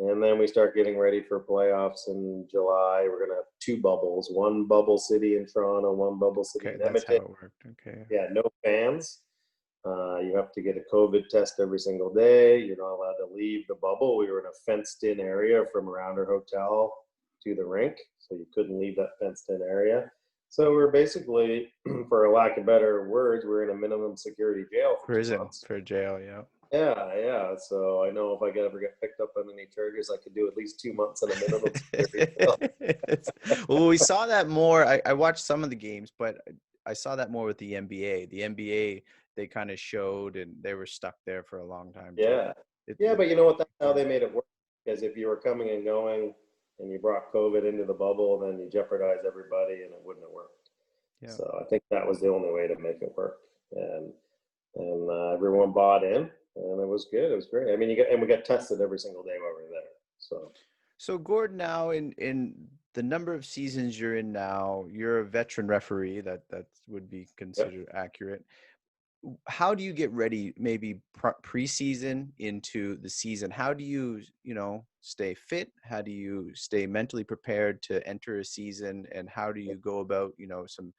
And then we start getting ready for playoffs in July. We're going to have two bubbles, one bubble city in Toronto, one bubble city okay, in that's how Edmonton. it worked. Okay. Yeah, no fans. You have to get a COVID test every single day. You're not allowed to leave the bubble. We were in a fenced in area from around our hotel to the rink, so you couldn't leave that fenced in area. So we're basically, for a lack of better words, we're in a minimum security jail for 2 Prison months. for jail, yeah. Yeah. So I know if I ever get picked up on any charges, I could do at least 2 months in a minimum security. So, Well, we saw that more. I watched some of the games, but I saw that more with the NBA. The NBA, they kind of showed, and they were stuck there for a long time too. yeah. It, Yeah, it, but you know what? That's how they made it work. Because if you were coming and going and you brought COVID into the bubble, then you jeopardize everybody and it wouldn't have worked. yeah. So I think that was the only way to make it work. And everyone bought in, and it was good. It was great. I mean, we got tested every single day while we were there. So So Gord, now in the number of seasons you're in now, you're a veteran referee. That would be yep. considered accurate. How do you get ready, maybe preseason into the season? How do you, stay fit? How do you stay mentally prepared to enter a season? And how do you go about, some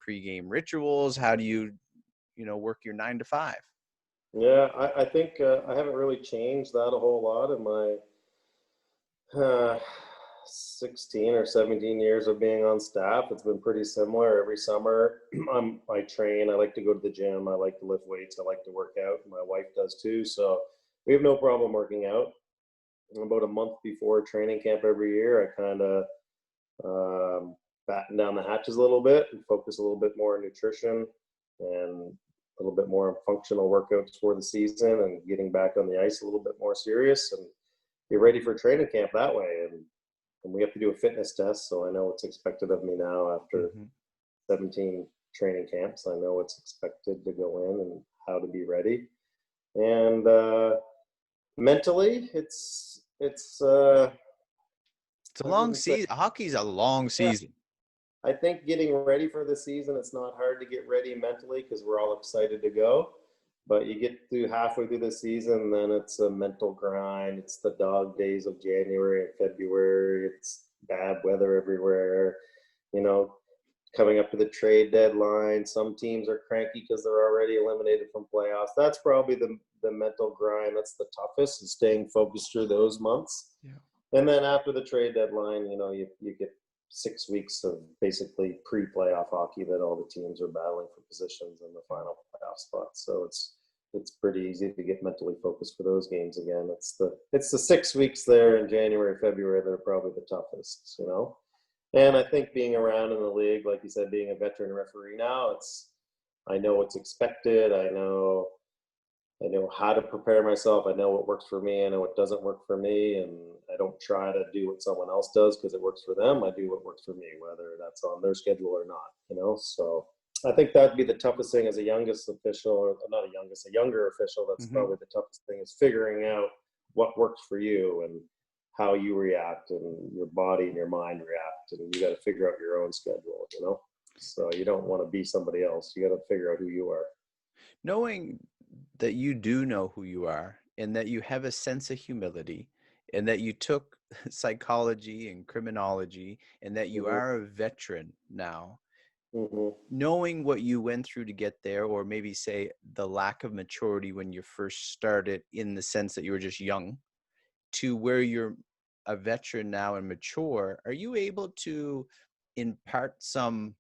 pregame rituals? How do you, work your 9 to 5? Yeah, I think I haven't really changed that a whole lot in my 16 or 17 years of being on staff. It's been pretty similar every summer. I train. I like to go to the gym. I like to lift weights. I like to work out. My wife does too. So we have no problem working out. About a month before training camp every year, I kind of batten down the hatches a little bit and focus a little bit more on nutrition and a little bit more on functional workouts for the season and getting back on the ice a little bit more serious and get ready for training camp that way. And we have to do a fitness test, so I know what's expected of me now after Mm-hmm. 17 training camps. I know what's expected to go in and how to be ready. And mentally, It's a I long wouldn't say, season. Hockey's a long yeah, season. I think getting ready for the season, it's not hard to get ready mentally because we're all excited to go. But you get through halfway through the season, then it's a mental grind. It's the dog days of January and February. It's bad weather everywhere. You know, coming up to the trade deadline, some teams are cranky because they're already eliminated from playoffs. That's probably the mental grind. That's the toughest, is staying focused through those months. Yeah. And then after the trade deadline, you get 6 weeks of basically pre-playoff hockey that all the teams are battling for positions in the final playoff spot. So it's pretty easy to get mentally focused for those games again. It's the 6 weeks there in January, February that are probably the toughest. And I think being around in the league, like you said, being a veteran referee now, I know what's expected. I know how to prepare myself. I know what works for me. I know what doesn't work for me. And I don't try to do what someone else does because it works for them. I do what works for me, whether that's on their schedule or not. So I think that'd be the toughest thing as a youngest official, or not a youngest, a younger official. That's Mm-hmm. probably the toughest thing, is figuring out what works for you and how you react and your body and your mind react. And you got to figure out your own schedule. So you don't want to be somebody else. You got to figure out who you are. Knowing that you do know who you are and that you have a sense of humility and that you took psychology and criminology and that you Mm-hmm. are a veteran now, Mm-hmm. knowing what you went through to get there, or maybe say the lack of maturity when you first started, in the sense that you were just young, to where you're a veteran now and mature, are you able to impart some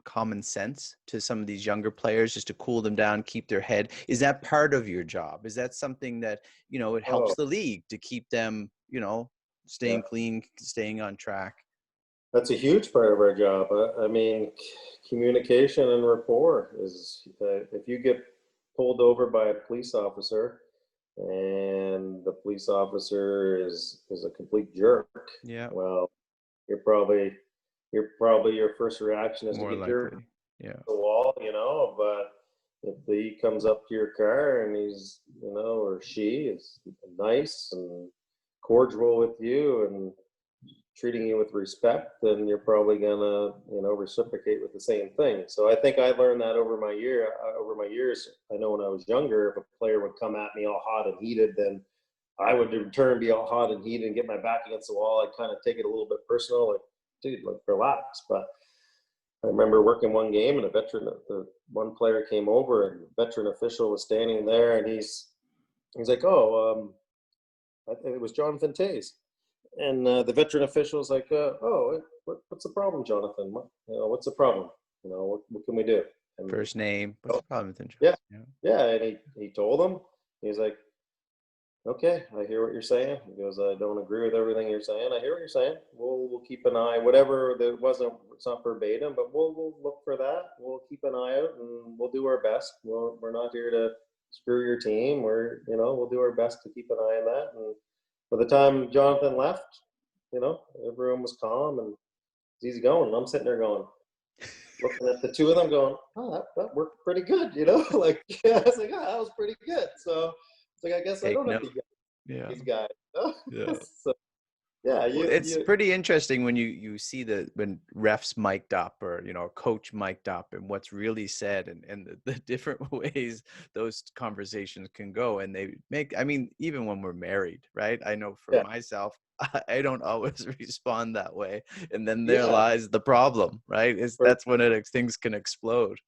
common sense to some of these younger players, just to cool them down, keep their head? Is that part of your job? Is that something that, it helps Oh, the league to keep them, yeah. staying clean, staying on track? That's a huge part of our job. I mean, communication and rapport is, if you get pulled over by a police officer and the police officer is a complete jerk, Yeah, well, your first reaction is to more get your likely. Yeah. the wall. But if he comes up to your car and or she is nice and cordial with you and treating you with respect, then you're probably gonna, reciprocate with the same thing. So I think I learned that over my years. I know when I was younger, if a player would come at me all hot and heated, then I would in turn be all hot and heated and get my back against the wall. I'd kind of take it a little bit personal, like, dude, like, relax. But I remember working one game and the one player came over and the veteran official was standing there and he's like, oh, it was Jonathan Tays. And the veteran official was like, oh, what's the problem, Jonathan? What's the problem? What can we do? And First name. What's the problem with yeah, interest? Yeah. yeah. And he told him, he's like, okay, I hear what you're saying. He goes, I don't agree with everything you're saying. I hear what you're saying. We'll keep an eye, whatever that wasn't, it's not verbatim, but we'll look for that. We'll keep an eye out and we'll do our best. We're not here to screw your team. We'll do our best to keep an eye on that. And by the time Jonathan left, everyone was calm and it's easy going. And I'm sitting there going, looking at the two of them going, oh, that worked pretty good, like, yeah, I was like, oh, that was pretty good. So it's like, I guess I Take don't have note. to get Yeah. these guys. Yeah. So yeah, Well, it's you pretty interesting when you see when refs mic'd up or a coach mic'd up and what's really said and the different ways those conversations can go, and they make, I mean, even when we're married, right? I know for yeah, myself, I don't always respond that way, and then there yeah, lies the problem, right? Is for, that's when things can explode.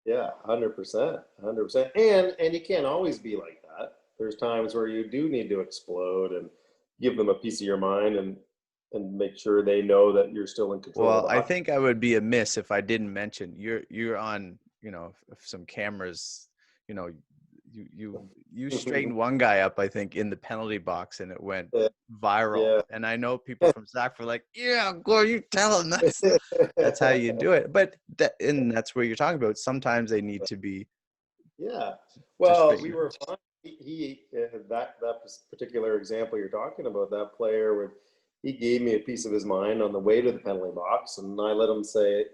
yeah, 100%, 100%. And you can't always be like that. There's times where you do need to explode and give them a piece of your mind and make sure they know that you're still in control of Well, the I hockey. think I would be amiss if I didn't mention you're on, some cameras, you know, you straightened one guy up, I think, in the penalty box, and it went Yeah, viral. yeah. And I know people from Sackville are like, yeah, Gord, you tell him that's how you do it. But that's what you're talking about. Sometimes they need to be Yeah. to Well, we straighten. were fine. That particular example you're talking about, that player would he gave me a piece of his mind on the way to the penalty box, and I let him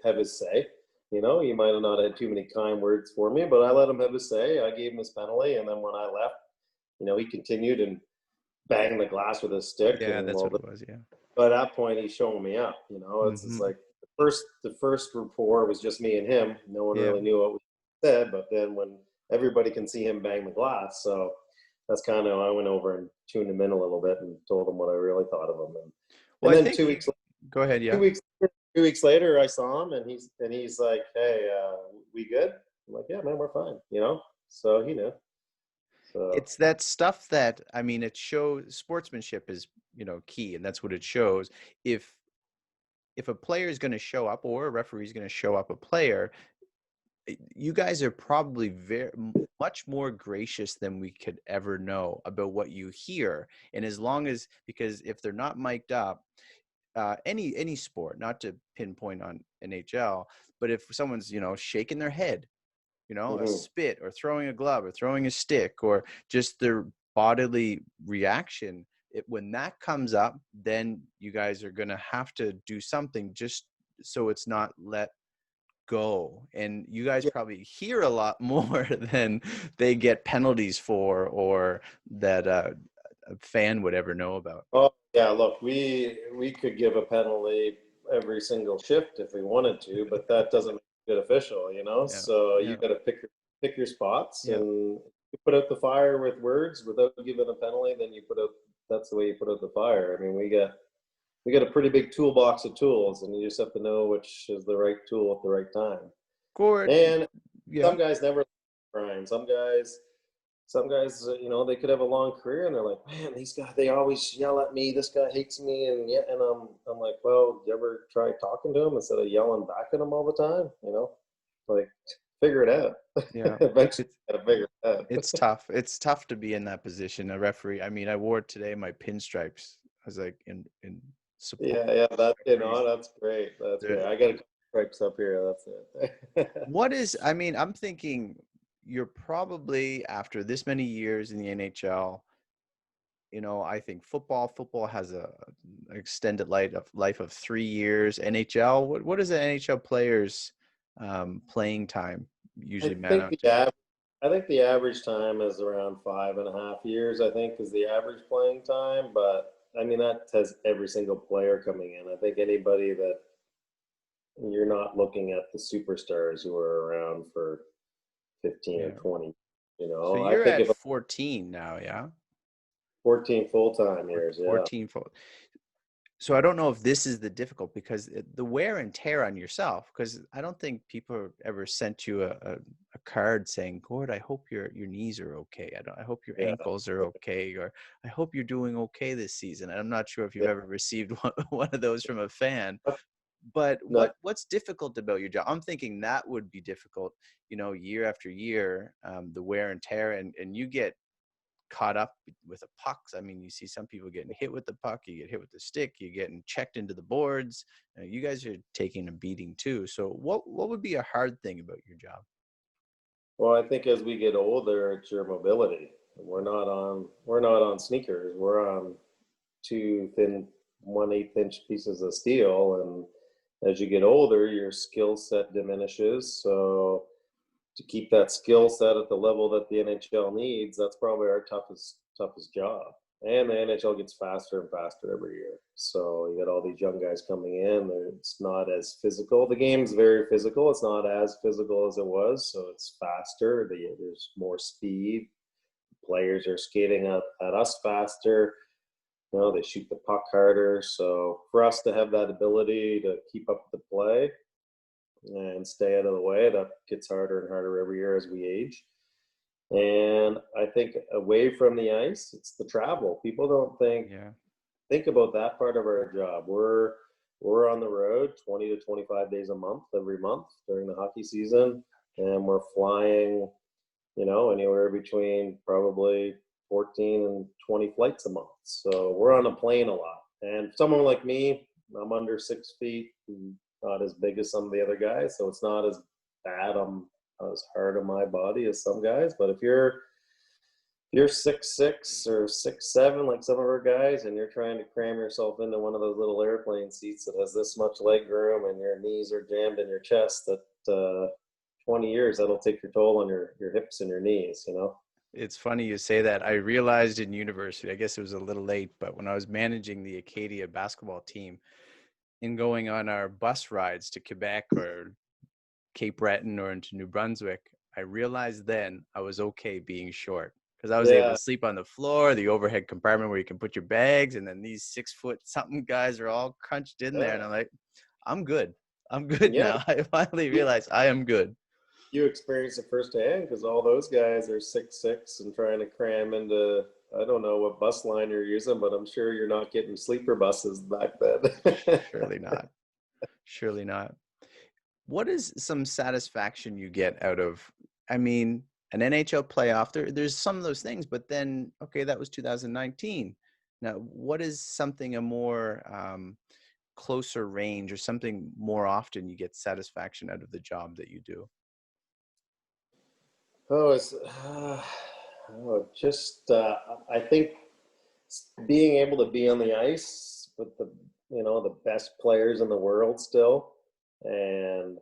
have his say. He might have not had too many kind words for me, but I let him have his say. I gave him his penalty, and then when I left, he continued and banged the glass with his stick, Yeah, and that's well, what it was. Yeah. by that point, he's showing me up. It's just Hmm. like the first rapport was just me and him. No one Yeah. really knew what we said, but then when everybody can see him bang the glass, so that's kind of I went over and tuned him in a little bit and told him what I really thought of him. And, Well, and I then think. Go ahead. two Yeah. weeks, 2 weeks later, I saw him, and he's like, "Hey, we good?" I'm like, "Yeah, man, we're fine." So he knew. So It's that stuff that, I mean, it shows sportsmanship is, key, and that's what it shows. If a player is going to show up or a referee is going to show up a player, you guys are probably much more gracious than we could ever know about what you hear. And as long as, because if they're not mic'd up, any sport, not to pinpoint on NHL, but if someone's, shaking their head, a mhm. spit or throwing a glove or throwing a stick or just their bodily reaction, when that comes up, then you guys are going to have to do something just so it's not let go. And you guys Yeah. probably hear a lot more than they get penalties for, or that a fan would ever know about. Oh yeah, look, we could give a penalty every single shift if we wanted to, but that doesn't make a good official. Yeah. So you Yeah. got to pick your spots, Yeah. and you put out the fire with words without giving a penalty. Then you put out. That's the way you put out the fire. I mean, we got a pretty big toolbox of tools, and you just have to know which is the right tool at the right time. Gord. And Yeah. some guys never grind. Some guys, they could have a long career, and they're like, man, these guys, they always yell at me. This guy hates me, and yeah, and I'm like, well, you ever try talking to him instead of yelling back at him all the time? Like, figure it out. Yeah. Eventually, It's you gotta figure it out. it's tough. It's tough to be in that position, a referee. I mean, I wore today my pinstripes. I was like in support Yeah, yeah, referees. that's great. That's great. They're- I got a couple stripes up here. That's it. What is, I mean, I'm thinking you're probably, after this many years in the NHL, I think football has an extended life of 3 years. NHL, what is an NHL player's playing time I usually man think out the to? average, I think the average time is around 5.5 years. I think is the average playing time, but I mean that has every single player coming in. I think anybody that you're not looking at the superstars who are around for 15 or Yeah. 20. So I you're think at if 14 now, yeah? 14 full-time years, yeah. 14 full. So I don't know if this is the difficult, because the wear and tear on yourself, because I don't think people have ever sent you a card saying, Gord, I hope your knees are okay. I hope your Yeah. ankles are okay, or I hope you're doing okay this season. And I'm not sure if you've Yeah. ever received one of those from a fan. But No, what's difficult about your job? I'm thinking that would be difficult, year after year, the wear and tear, and you get caught up with a puck. I mean, you see some people getting hit with the puck, you get hit with the stick, you're getting checked into the boards. You guys are taking a beating too. So what would be a hard thing about your job? well, I think as we get older, it's your mobility. We're not on sneakers. We're on two thin 1/8 inch pieces of steel, and as you get older, your skill set diminishes. So to keep that skill set at the level that the NHL needs, that's probably our toughest job. And the NHL gets faster and faster every year. So you got all these young guys coming in. It's not as physical. The game's very physical. It's not as physical as it was. So it's faster. There's more speed. Players are skating at us faster. They shoot the puck harder. So for us to have that ability to keep up the play and stay out of the way, that gets harder and harder every year as we age. And I think away from the ice, it's the travel. People don't Yeah. think about that part of our job. We're on the road 20 to 25 days a month, every month during the hockey season, and we're flying, anywhere between probably 14 and 20 flights a month. So we're on a plane a lot. And someone like me, I'm under 6 feet, not as big as some of the other guys, so it's not as bad. I'm not as hard on my body as some guys. But if you're 6'6" or 6'7", like some of our guys, and you're trying to cram yourself into one of those little airplane seats that has this much leg room, and your knees are jammed in your chest, that 20 years, that'll take your toll on your hips and your knees. It's funny you say that. I realized in university, I guess it was a little late, but when I was managing the Acadia basketball team and going on our bus rides to Quebec or Cape Breton or into New Brunswick, I realized then I was okay being short because I was able Yeah, to sleep on the floor, the overhead compartment where you can put your bags, and then these 6 foot something guys are all crunched in there. yeah, And I'm like, I'm good. I'm good yeah. now. I finally You, realized I am good. you experience it firsthand because all those guys are 6'6" and trying to cram into, I don't know what bus line you're using, but I'm sure you're not getting sleeper buses back then. Surely not. Surely not. What is some satisfaction you get out of, I mean, an NHL playoff? There's some of those things, but then, okay, that was 2019. Now, what is something a more closer range or something more often you get satisfaction out of the job that you do? Oh, just I think being able to be on the ice with the best players in the world still, and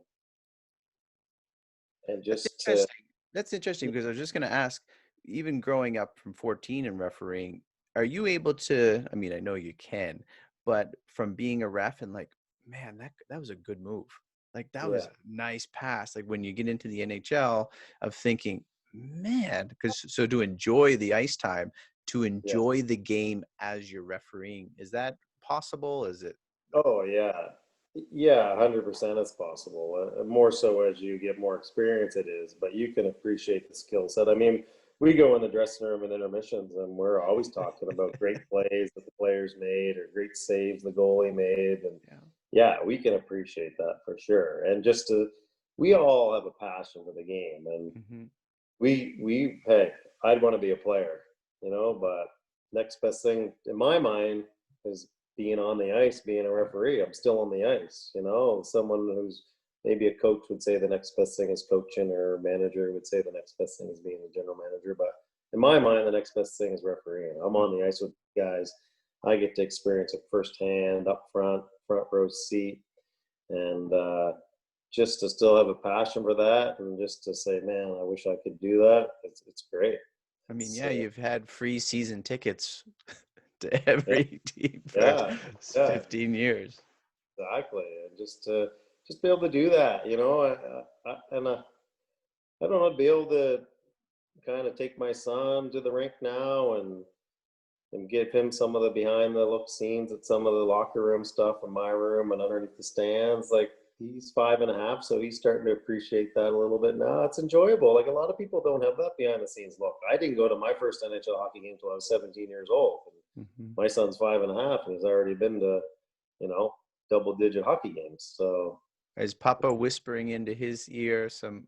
That's just to interesting. That's interesting because I was just going to ask, even growing up from 14 and refereeing, are you able to, I mean, I know you can, but from being a ref and like, man, that was a good move. Like that was yeah. a nice pass. Like when you get into the NHL of thinking, man, because so to enjoy the ice time, to Yeah. enjoy the game as you're refereeing, is that possible? Is it like, Oh, yeah. Yeah, 100% it's possible. More so as you get more experience, it is, but you can appreciate the skill set. I mean, we go in the dressing room in intermissions and we're always talking about great plays that the players made or great saves the goalie made. And yeah. yeah, we can appreciate that for sure. And we all have a passion for the game. And Hmm. hey, I'd want to be a player, but next best thing in my mind is being on the ice, being a referee. I'm still on the ice, someone who's maybe a coach would say the next best thing is coaching, or a manager would say the next best thing is being a general manager. But in my mind, the next best thing is refereeing. I'm on the ice with guys. I get to experience it firsthand, up front row seat. And just to still have a passion for that, and just to say, man, I wish I could do that. It's great. I mean, It's yeah, you've had free season tickets to yeah, every team for yeah, yeah, 15 years. exactly. And just be able to do that, I don't know, be able to kind of take my son to the rink now and give him some of the behind the look scenes at some of the locker room stuff in my room and underneath the stands. Like, he's 5.5, so he's starting to appreciate that a little bit now. It's enjoyable. Like, a lot of people don't have that behind the scenes look. I didn't go to my first NHL hockey game until I was 17 years old. And Hmm. my son's 5.5, and he's already been to, you know, double-digit hockey games. So Is Papa whispering into his ear some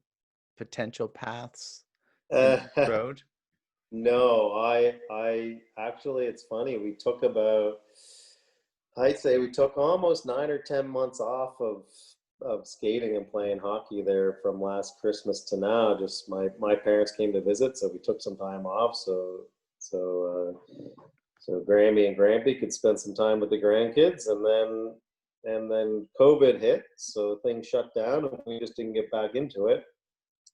potential paths in uh, the road? no, I actually, it's funny. I'd say we took almost 9 or 10 months off of skating and playing hockey there from last Christmas to now. Just my parents came to visit, so we took some time off. So Grammy and Grampy could spend some time with the grandkids, and then COVID hit, so things shut down, and we just didn't get back into it.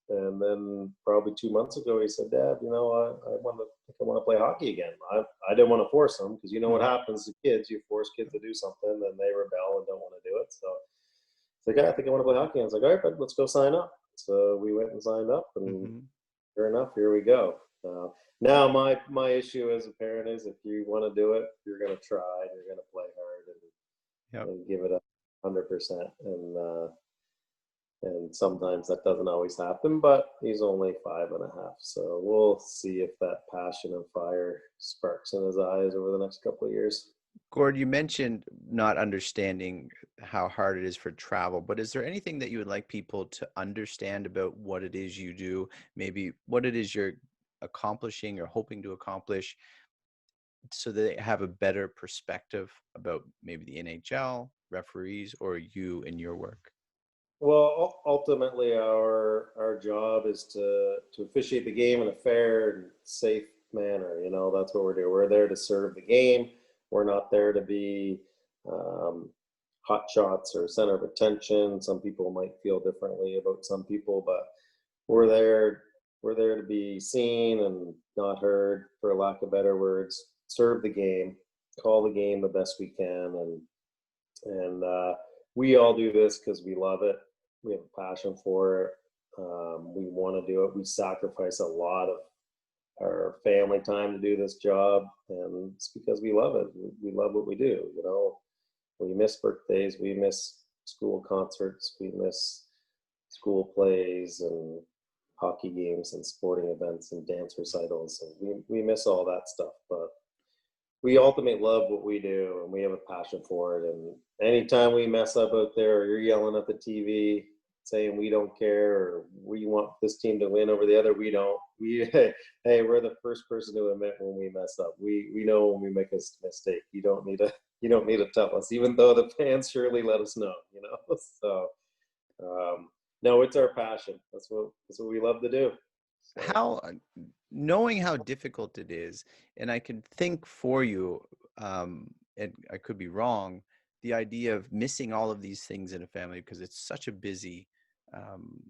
And then probably 2 months ago, he said, "Dad, I want to play hockey again." I didn't want to force him, because you know what Mhm. happens to kids. You force kids to do something, and they rebel and don't want to do it. So it's like, "Yeah, I think I want to play hockey." I was like, "All right, bud, let's go sign up." So we went and signed up, and Mhm. sure enough, here we go. Now my issue as a parent is, if you want to do it, you're going to try, and you're going to play hard, Yep. and give it 100%. And sometimes that doesn't always happen, but he's only 5.5, so we'll see if that passion and fire sparks in his eyes over the next couple of years. Gord, you mentioned not understanding how hard it is for travel, but is there anything that you would like people to understand about what it is you do, maybe what it is you're accomplishing or hoping to accomplish, so that they have a better perspective about maybe the NHL, referees, or you and your work? Well, ultimately, our job is to officiate the game in a fair and safe manner. That's what we're doing. We're there to serve the game. We're not there to be um, hot shots or center of attention. Some people might feel differently about some people, but we're there. We're there to be seen and not heard, for lack of better words. Serve the game, call the game the best we can, and we all do this because we love it. We have a passion for it. We want to do it. We sacrifice a lot of our family time to do this job, and it's because we love it. We love what we do. We miss birthdays, we miss school concerts, we miss school plays and hockey games and sporting events and dance recitals, and we miss all that stuff. But we ultimately love what we do, and we have a passion for it. And anytime we mess up out there, or you're yelling at the TV saying we don't care, or we want this team to win over the other, we don't. Hey, we're the first person to admit when we mess up. We know when we make a mistake. You don't need to tell us, even though the fans surely let us know. So no, it's our passion. That's what we love to do. So How, knowing how difficult it is, and I can think for you, and I could be wrong, the idea of missing all of these things in a family because it's such a busy, um,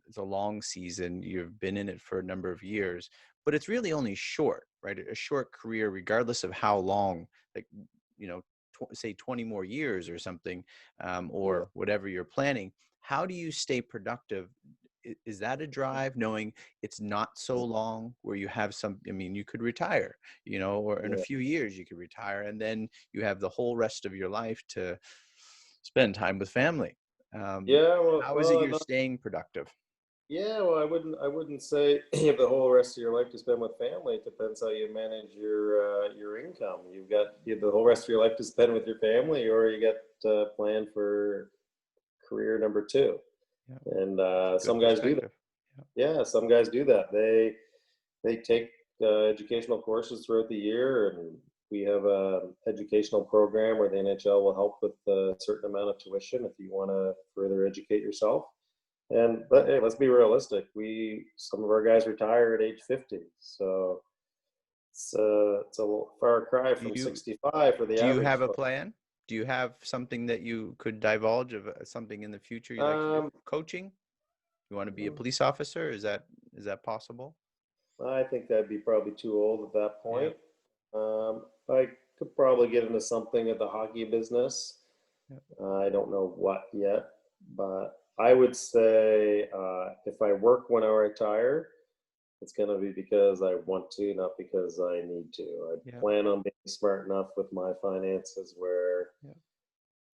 it's a long season. You've been in it for a number of years, but it's really only short, right? A short career, regardless of how long, like, you know, say 20 more years or something, yeah, or whatever you're planning. How do you stay productive? Is that a drive, knowing it's not so long where you have some, I mean, you could retire, or in a yeah, few years you could retire, and then you have the whole rest of your life to spend time with family. yeah. Well, How is it well, you're staying productive? yeah, well, I wouldn't say you have the whole rest of your life to spend with family. It depends how you manage your income. You have the whole rest of your life to spend with your family, or you got planned for career number two. Yeah, And good some guys do that. perspective. Yeah. Yeah, some guys do that. They take educational courses throughout the year, and we have a educational program where the NHL will help with a certain amount of tuition if you want to further educate yourself. But hey, let's be realistic. Some of our guys retire at age 50, so it's a far cry do from you 65 for the do you average have a folks. plan? Do you have something that you could divulge of, something in the future you'd like to do? Um, Coaching? You want to be a police officer? Is that possible? I think that'd be probably too old at that Yeah. point. I could probably get into something at the hockey business. Yeah. I don't know what yet, but I would say if I work when I retire, it's going to be because I want to, not because I need to. I Yeah. plan on being smart enough with my finances where Yeah.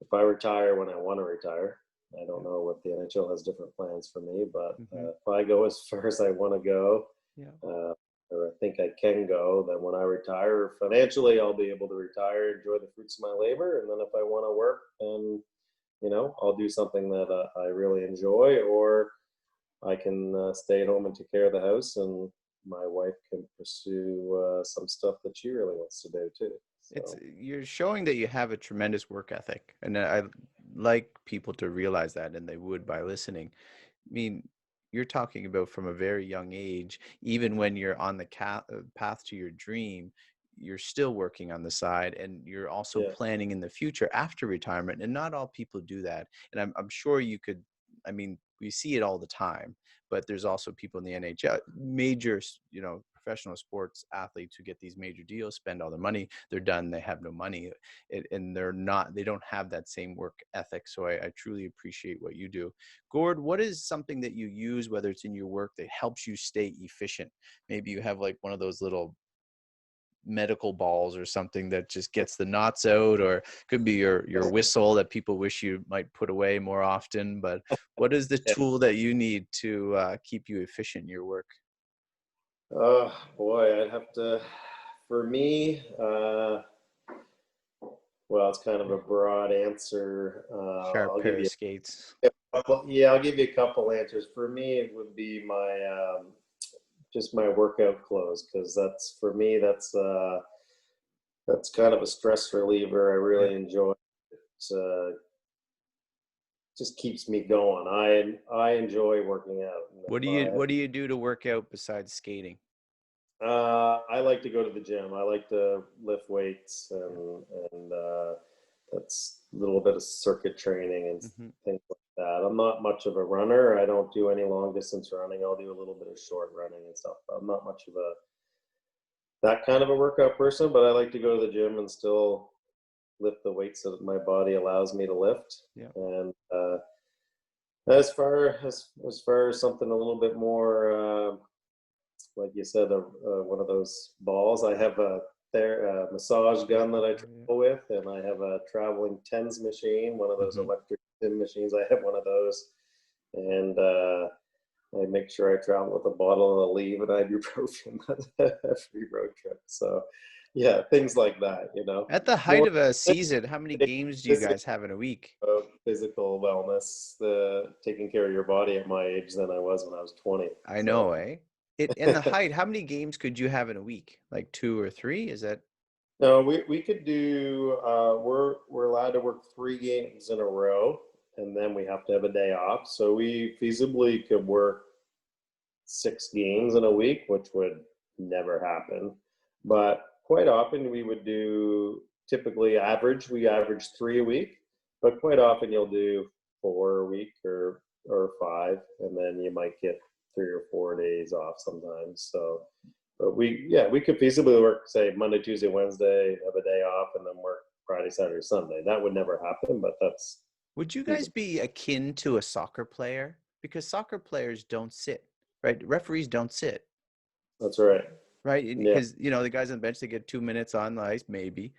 if I retire when I want to retire, I don't Yeah. know what the NHL has different plans for me, but Hmm. if I go as far as I want to go, Yeah. or I think I can go, then when I retire financially, I'll be able to retire, enjoy the fruits of my labor. And then if I want to work, then, I'll do something that I really enjoy, or I can stay at home and take care of the house, and my wife can pursue some stuff that she really wants to do too. So, You're showing that you have a tremendous work ethic, and I like people to realize that, and they would by listening. I mean, you're talking about from a very young age, even when you're on the path to your dream, you're still working on the side, and you're also yeah, planning in the future after retirement. And not all people do that. And I'm sure you could, I mean, we see it all the time, but there's also people in the NHL, major, professional sports athletes who get these major deals, spend all their money, they're done, they have no money, and they don't have that same work ethic. So I truly appreciate what you do. Gord, what is something that you use, whether it's in your work, that helps you stay efficient? Maybe you have like one of those little medical balls or something that just gets the knots out, or could be your whistle that people wish you might put away more often. But what is the yeah. tool that you need to keep you efficient in your work? Oh boy, I'd have to. For me, well, it's kind of a broad answer. Sharp I'll pair give of you skates. yeah, I'll give you a couple answers. For me, it would be my just my workout clothes, because that's, for me, that's kind of a stress reliever. I Yeah. really enjoy it. Just keeps me going. I enjoy working out. And What if do you what do you do to work out besides skating? I like to go to the gym. I like to lift weights, Yeah. and that's a little bit of circuit training and Hmm. things like that. I'm not much of a runner. I don't do any long distance running. I'll do a little bit of short running and stuff. I'm not much of a that kind of a workout person, but I like to go to the gym and still lift the weights that my body allows me to lift. Yeah. And as far as something a little bit more, like you said, one of those balls. I have a massage gun that I Yeah. travel with, and I have a traveling tens machine, one of those Hmm. electric tin machines. I have one of those, and I make sure I travel with a bottle of Aleve and ibuprofen every road trip. So, yeah, things like that. At the height More of a season, how many games do you guys have in a week? physical wellness, the taking care of your body at my age than I was when I was 20. I So. know, eh? In the height, how many games could you have in a week? Like two or three? Is that No, we could do. We're allowed to work 3 games in a row, and then we have to have a day off. So we feasibly could work 6 games in a week, which would never happen. But quite often we would do. Typically, we average 3 a week, but quite often you'll do 4 a week, or 5, and then you might get 3 or 4 days off sometimes. So, but we could feasibly work, say, Monday, Tuesday, Wednesday, have a day off, and then work Friday, Saturday, Sunday. That would never happen, but that's would you guys feasible. be akin to a soccer player? Because soccer players don't sit, right? Referees don't sit, That's right. right? Yeah, Because the guys on the bench, they get 2 minutes on the ice, maybe,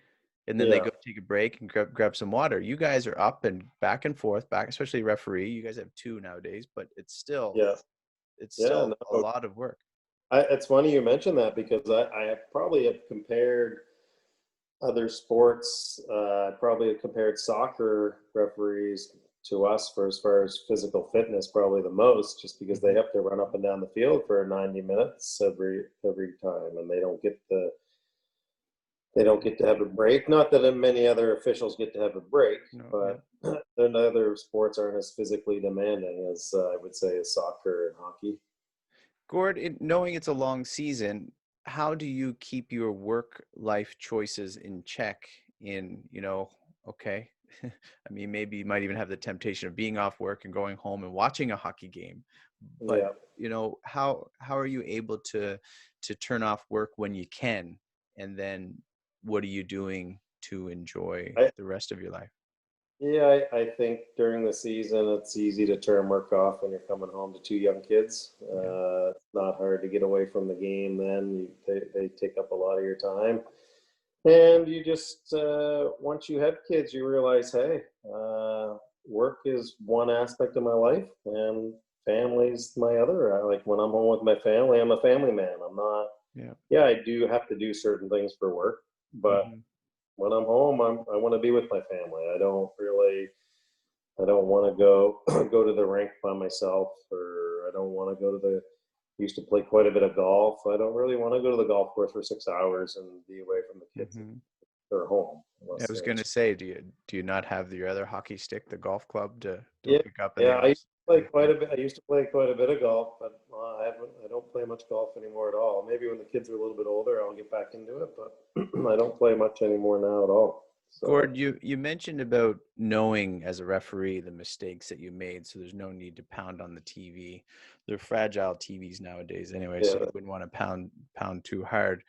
and then they yeah, go take a break and grab some water. You guys are up and back and forth, back, especially referee. You guys have two nowadays, but it's still yeah, it's yeah. still a No, lot of work. it's funny you mentioned that, because I probably have compared other sports. Probably have compared soccer referees to us for, as far as physical fitness, probably the most, just because they Hmm. have to run up and down the field for 90 minutes every time, and they don't get to have a break. Not that many other officials get to have a break, No, yeah. but then other sports aren't as physically demanding as, I would say, as soccer and hockey. Gord, knowing it's a long season, how do you keep your work life choices in check? Okay, I mean, maybe you might even have the temptation of being off work and going home and watching a hockey game, but Yeah, how are you able to turn off work when you can, and then what are you doing to enjoy I the rest of your life? yeah, I think during the season it's easy to turn work off when you're coming home to two young kids. Yeah. It's not hard to get away from the game. Then they take up a lot of your time, and you just, once you have kids, you realize, hey, work is one aspect of my life, and family's my other. Like when I'm home with my family, I'm a family man. I'm not. Yeah. yeah, I do have to do certain things for work, but Hmm. when I'm home, I want to be with my family. I don't want to go go to the rink by myself, or I don't want to go to the. Used to play quite a bit of golf. I don't really want to go to the golf course for 6 hours and be away from the kids if Hmm. they're home, I unless was they're. gonna say, do you not have your other hockey stick, the golf club, to Yeah, pick up in the yeah. I used house? to play quite a bit. I used to play quite a bit of golf, but I haven't. I don't play much golf anymore at all. Maybe when the kids are a little bit older, I'll get back into it, but I don't play much anymore now at all. So Gord, you mentioned about knowing as a referee the mistakes that you made, so there's no need to pound on the TV. They're fragile TVs nowadays anyway, so yeah, you wouldn't want to pound too hard.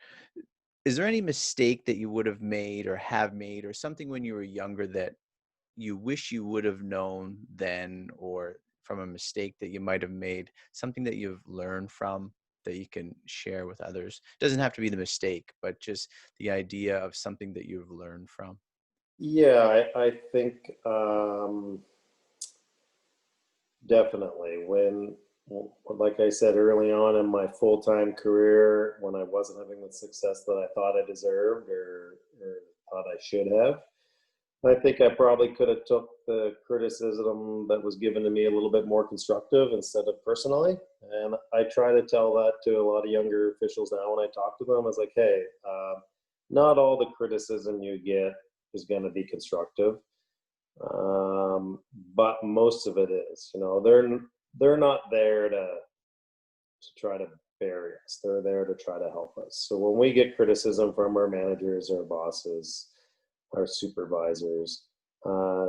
Is there any mistake that you would have made or have made, or something when you were younger that you wish you would have known then, or from a mistake that you might have made, something that you've learned from that you can share with others? Doesn't have to be the mistake, but just the idea of something that you've learned from. yeah. I think definitely like I said early on in my full-time career, when I wasn't having the success that I thought I deserved or thought I should have, I think I probably could have took the criticism that was given to me a little bit more constructive instead of personally. And I try to tell that to a lot of younger officials now when I talk to them. I was like, hey, not all the criticism you get is going to be constructive, but most of it is. They're not there to try to bury us. They're there to try to help us. So when we get criticism from our managers, our bosses, our supervisors, uh,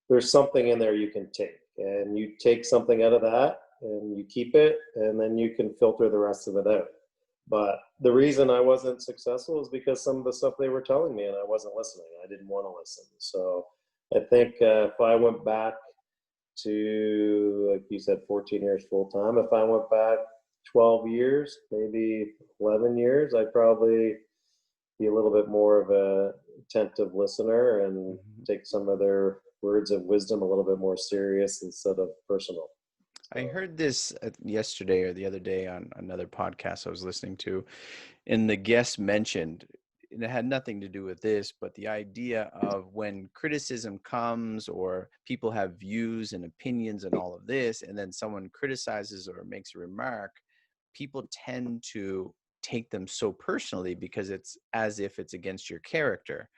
there's something in there you can take, and you take something out of that and you keep it, and then you can filter the rest of it out. But the reason I wasn't successful is because some of the stuff they were telling me and I wasn't listening. I didn't want to listen. So I think if I went back to, like you said, 14 years full time, if I went back 12 years, maybe 11 years, I'd probably be a little bit more of a attentive listener and Mhm. take some of their words of wisdom a little bit more serious instead of personal. I So, heard this yesterday or the other day on another podcast I was listening to, and the guest mentioned, and it had nothing to do with this, but the idea of when criticism comes or people have views and opinions and all of this, and then someone criticizes or makes a remark, people tend to take them so personally because it's as if it's against your character.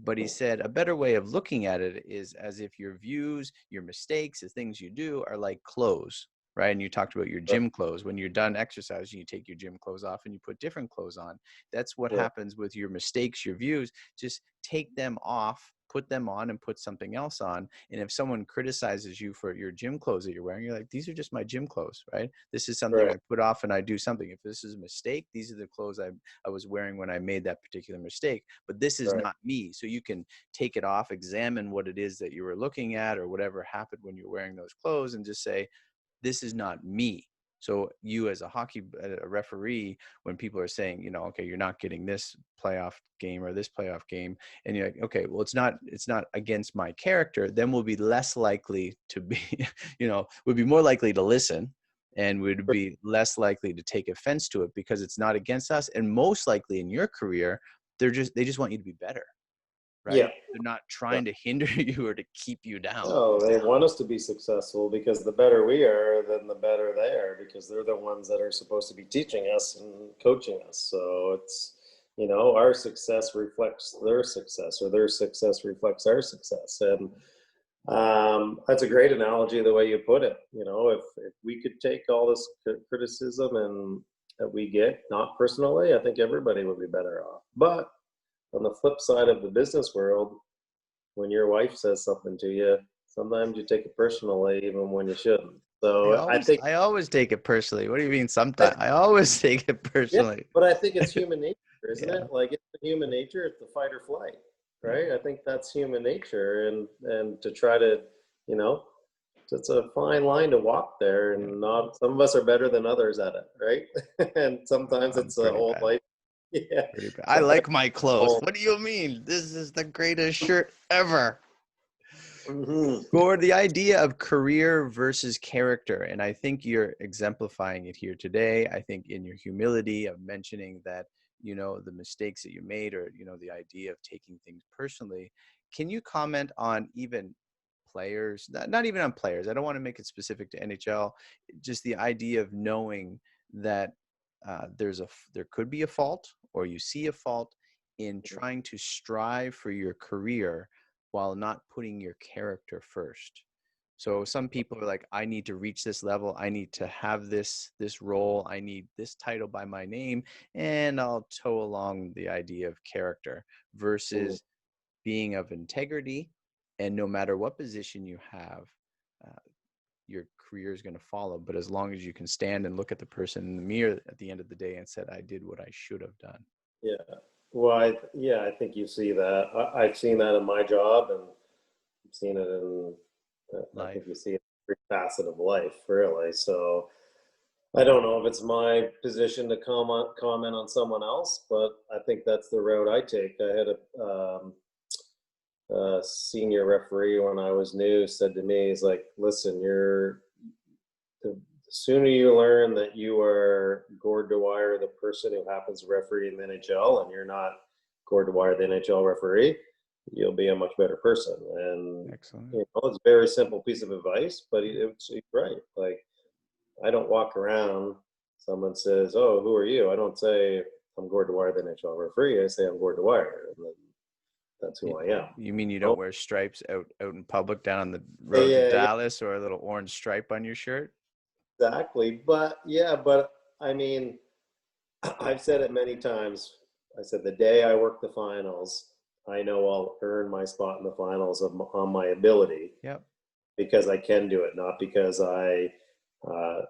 But he said a better way of looking at it is as if your views, your mistakes, the things you do are like clothes, right? And you talked about your right, gym clothes. When you're done exercising, you take your gym clothes off and you put different clothes on. That's what right, happens with your mistakes, your views. Just take them off, put them on, and put something else on. And if someone criticizes you for your gym clothes that you're wearing, you're like, these are just my gym clothes, right? This is something right, I put off and I do something. If this is a mistake, these are the clothes I was wearing when I made that particular mistake. But this is right, not me. So you can take it off, examine what it is that you were looking at or whatever happened when you're wearing those clothes, and just say, this is not me. So you as a referee, when people are saying, okay, you're not getting this playoff game or this playoff game, and you're like, okay, well, it's not against my character, then we'll be less likely to be, would be more likely to listen and would right. be less likely to take offense to it because it's not against us. And most likely in your career, they just want you to be better, Yeah. right? They're not Yeah. trying to hinder you or to keep you down. No, they want us to be successful because the better we are, then the better they are because they're the ones that are supposed to be teaching us and coaching us. So our success reflects their success or their success reflects our success. And that's a great analogy the way you put it. If we could take all this criticism and that we get, not personally, I think everybody would be better off. But on the flip side of the business world, when your wife says something to you, sometimes you take it personally, even when you shouldn't. I So I always think, I always take it personally. What do you mean sometimes? I always take it yeah, personally. but I think it's human nature, isn't Yeah. it? Like it's human nature, it's the fight or flight, Yeah. right? I think that's human nature, and to try to, you know, it's a fine line to walk there, Yeah. and not some of us are better than others at it, right? And sometimes I'm it's a pretty whole bad. life. Yeah, Pretty bad. I sometimes like my clothes. whole What do you mean? This is the greatest shirt ever. Or the idea of career versus character. And I think you're exemplifying it here today. I think in your humility of mentioning that, the mistakes that you made, or, the idea of taking things personally. Can you comment on even players, not even on players? I don't want to make it specific to NHL, just the idea of knowing that there could be a fault, or you see a fault in trying to strive for your career while not putting your character first. So some people are like, I need to reach this level. I need to have this role. I need this title by my name, and I'll toe along the idea of character versus being of integrity. And no matter what position you have, uh, your career is going to follow. But as long as you can stand and look at the person in the mirror at the end of the day and said, I did what I should have done. Yeah. Well, I think you see that. I've seen that in my job, and I've seen it in, I think Life. you see it in every facet of life, really. So I don't know if it's my position to comment on someone else, but I think that's the route I take. I had a senior referee when I was new said to me, he's like, listen, the sooner you learn that you are Gord Dwyer, the person who happens to referee in the NHL, and you're not Gord Dwyer, the NHL referee, you'll be a much better person. And Excellent. it's a very simple piece of advice, but it's right. Like, I don't walk around. Someone says, "Oh, who are you?" I don't say I'm Gord Dwyer, the NHL referee. I say I'm Gord Dwyer, and then that's who I am. You mean you Oh, don't wear stripes out in public down on the road to yeah, yeah, Dallas, or a little orange stripe on your shirt? exactly. But yeah, but I mean, I've said it many times. I said the day I work the finals, I know I'll earn my spot in the finals on my ability, Yep. because I can do it, not because I uh,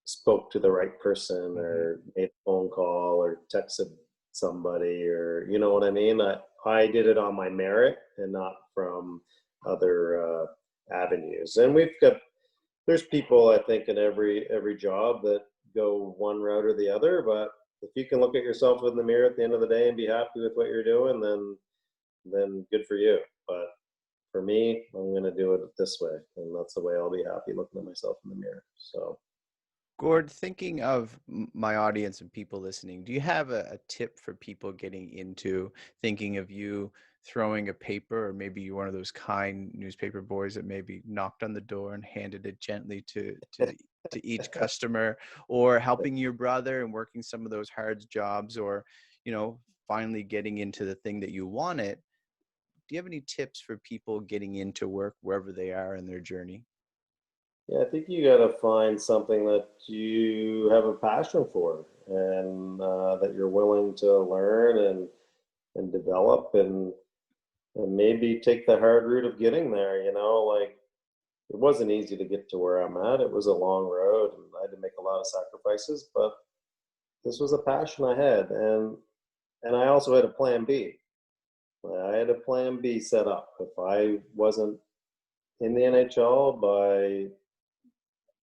spoke to the right person Mm-hmm. or made a phone call or texted somebody, or you know what I mean. I did it on my merit and not from other avenues. And there's people, I think, in every job that go one route or the other, but if you can look at yourself in the mirror at the end of the day and be happy with what you're doing, then good for you. But for me, I'm going to do it this way, and that's the way I'll be happy, looking at myself in the mirror. So Gord, thinking of my audience and people listening, do you have a tip for people getting into thinking of you throwing a paper, or maybe you're one of those kind newspaper boys that maybe knocked on the door and handed it gently to each customer, or helping your brother and working some of those hard jobs, or, finally getting into the thing that you wanted? Do you have any tips for people getting into work wherever they are in their journey? yeah, I think you got to find something that you have a passion for, and that you're willing to learn and develop, and maybe take the hard route of getting there. Like, it wasn't easy to get to where I'm at. It was a long road, and I had to make a lot of sacrifices. But this was a passion I had, and I also had a plan B. I had a plan B set up. If I wasn't in the NHL by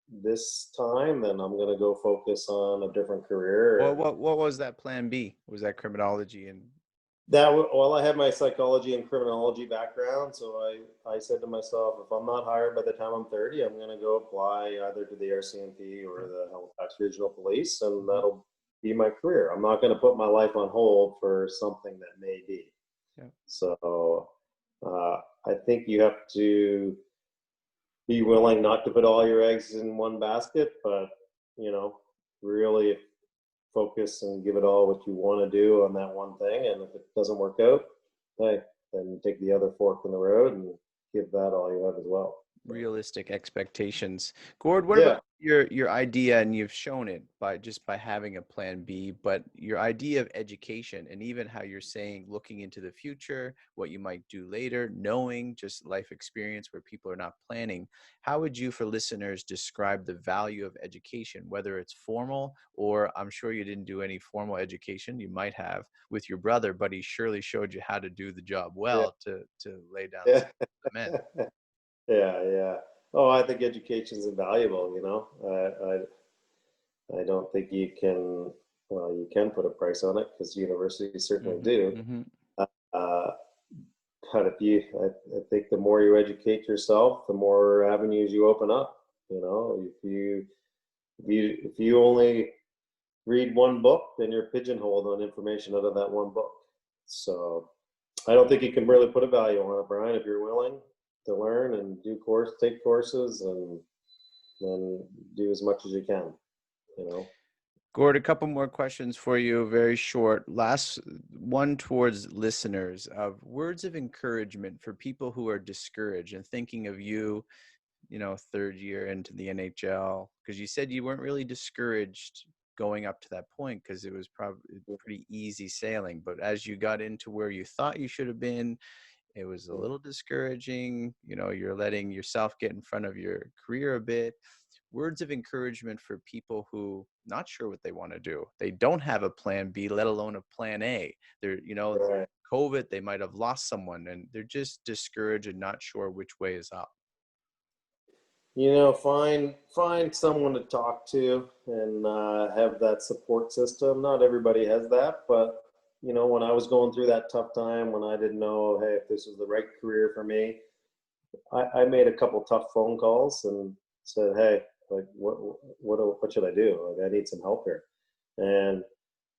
this time, then I'm going to go focus on a different career. Well, And what was that plan B? Was that criminology? And well, I had my psychology and criminology background, so I said to myself, if I'm not hired by the time I'm 30, I'm going to go apply either to the RCMP or yeah. the Halifax Regional Police, and Mhm. that'll be my career. I'm not going to put my life on hold for something that may be. Yeah. So I think you have to be willing not to put all your eggs in one basket, but really focus and give it all what you want to do on that one thing. And if it doesn't work out, hey, then take the other fork in the road and give that all you have as well. So, Realistic expectations. Gord, what yeah, about your idea, and you've shown it by having a plan B, but your idea of education, and even how you're saying looking into the future, what you might do later, knowing just life experience where people are not planning. How would you, for listeners, describe the value of education, whether it's formal, or I'm sure you didn't do any formal education, you might have with your brother, but he surely showed you how to do the job yeah, well to lay down yeah, cement. yeah. Oh, I think education is invaluable. I don't think you can. Well, you can put a price on it because universities certainly Mm-hmm, do. mm-hmm. Uh, But I think the more you educate yourself, the more avenues you open up. You know, if you only read one book, then you're pigeonholed on information out of that one book. So I don't think you can really put a value on it, Brian. If you're willing to learn and take courses, and then do as much as you can. You know. Gord, a couple more questions for you, very short. Last one towards listeners of words of encouragement for people who are discouraged and thinking of you, third year into the NHL, because you said you weren't really discouraged going up to that point because it was probably pretty easy sailing. But as you got into where you thought you should have been, it was a little discouraging. You're letting yourself get in front of your career a bit. Words of encouragement for people who not sure what they want to do. They don't have a plan B, let alone a plan A. They're, Right. COVID, they might have lost someone and they're just discouraged and not sure which way is up. Find someone to talk to and have that support system. Not everybody has that, but when I was going through that tough time, when I didn't know, hey, if this was the right career for me, I made a couple tough phone calls and said, hey, like, what should I do? Like, I need some help here. And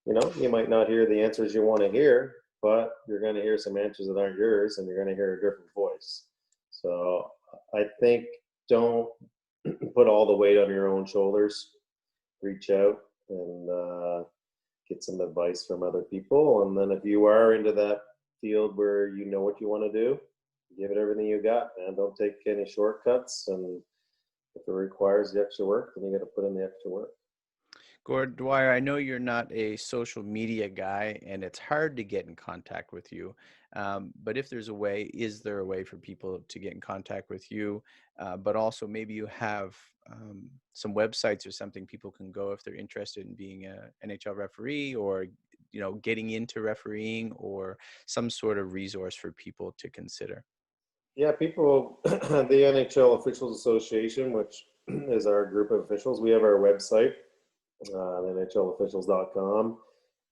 you might not hear the answers you want to hear, but you're going to hear some answers that aren't yours, and you're going to hear a different voice. So I think don't put all the weight on your own shoulders. Reach out and get some advice from other people. And then if you are into that field where you know what you want to do, give it everything you got, man. Don't take any shortcuts. And if it requires the extra work, then you got to put in the extra work. Gord Dwyer, I know you're not a social media guy and it's hard to get in contact with you. But if there's a way, is there a way for people to get in contact with you? But also maybe you have some websites or something people can go if they're interested in being an NHL referee or, getting into refereeing, or some sort of resource for people to consider. Yeah, people, the NHL Officials Association, which is our group of officials, we have our website, nhlofficials.com.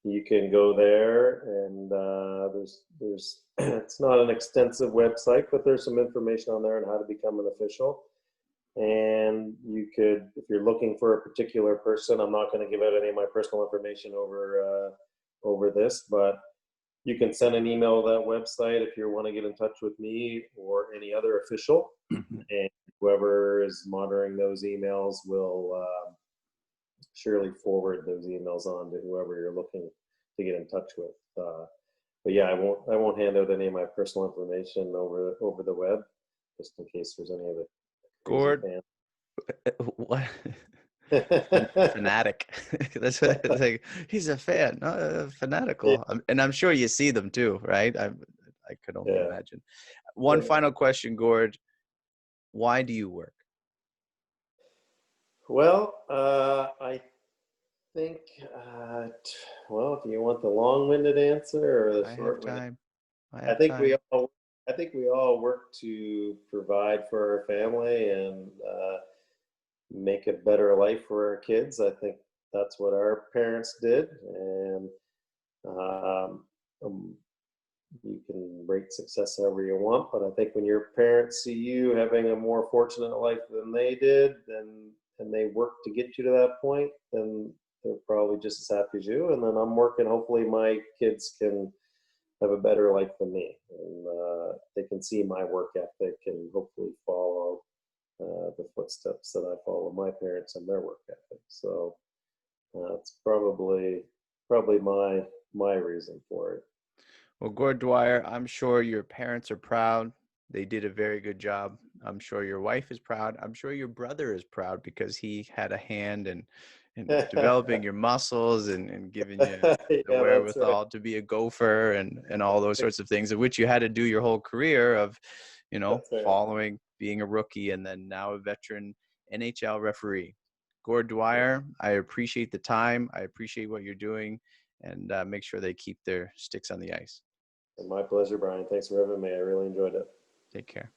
You can go there, and there's it's not an extensive website, but there's some information on there on how to become an official. And you could, if you're looking for a particular person, I'm not going to give out any of my personal information over this, but you can send an email to that website if you want to get in touch with me or any other official, and whoever is monitoring those emails will surely forward those emails on to whoever you're looking to get in touch with. But yeah, I won't hand out any of my personal information over the web, just in case there's any of the Gord, what? Fanatic. That's like, he's a fan, fanatical. Yeah. And I'm sure you see them too, right? I could only imagine. One final question, Gord. Why do you work? Well, I think, well, if you want the long-winded answer or the I have short-winded, time. I think we all work to provide for our family and make a better life for our kids. I think that's what our parents did, and um, you can rate success however you want. But I think when your parents see you having a more fortunate life than they did, and they worked to get you to that point, then they're probably just as happy as you. And then I'm working. Hopefully, my kids can have a better life than me, and they can see my work ethic and hopefully follow the footsteps that I follow my parents and their work ethic. So it's probably my reason for it. Well, Gord Dwyer, I'm sure your parents are proud. They did a very good job. I'm sure your wife is proud. I'm sure your brother is proud because he had a hand in developing your muscles and giving you the Yeah, that's right. wherewithal to be a gopher and all those sorts of things, of which you had to do your whole career of, That's right. following, being a rookie, and then now a veteran NHL referee. Gord Dwyer, I appreciate the time. I appreciate what you're doing, and make sure they keep their sticks on the ice. My pleasure, Brian. Thanks for having me. I really enjoyed it. Take care.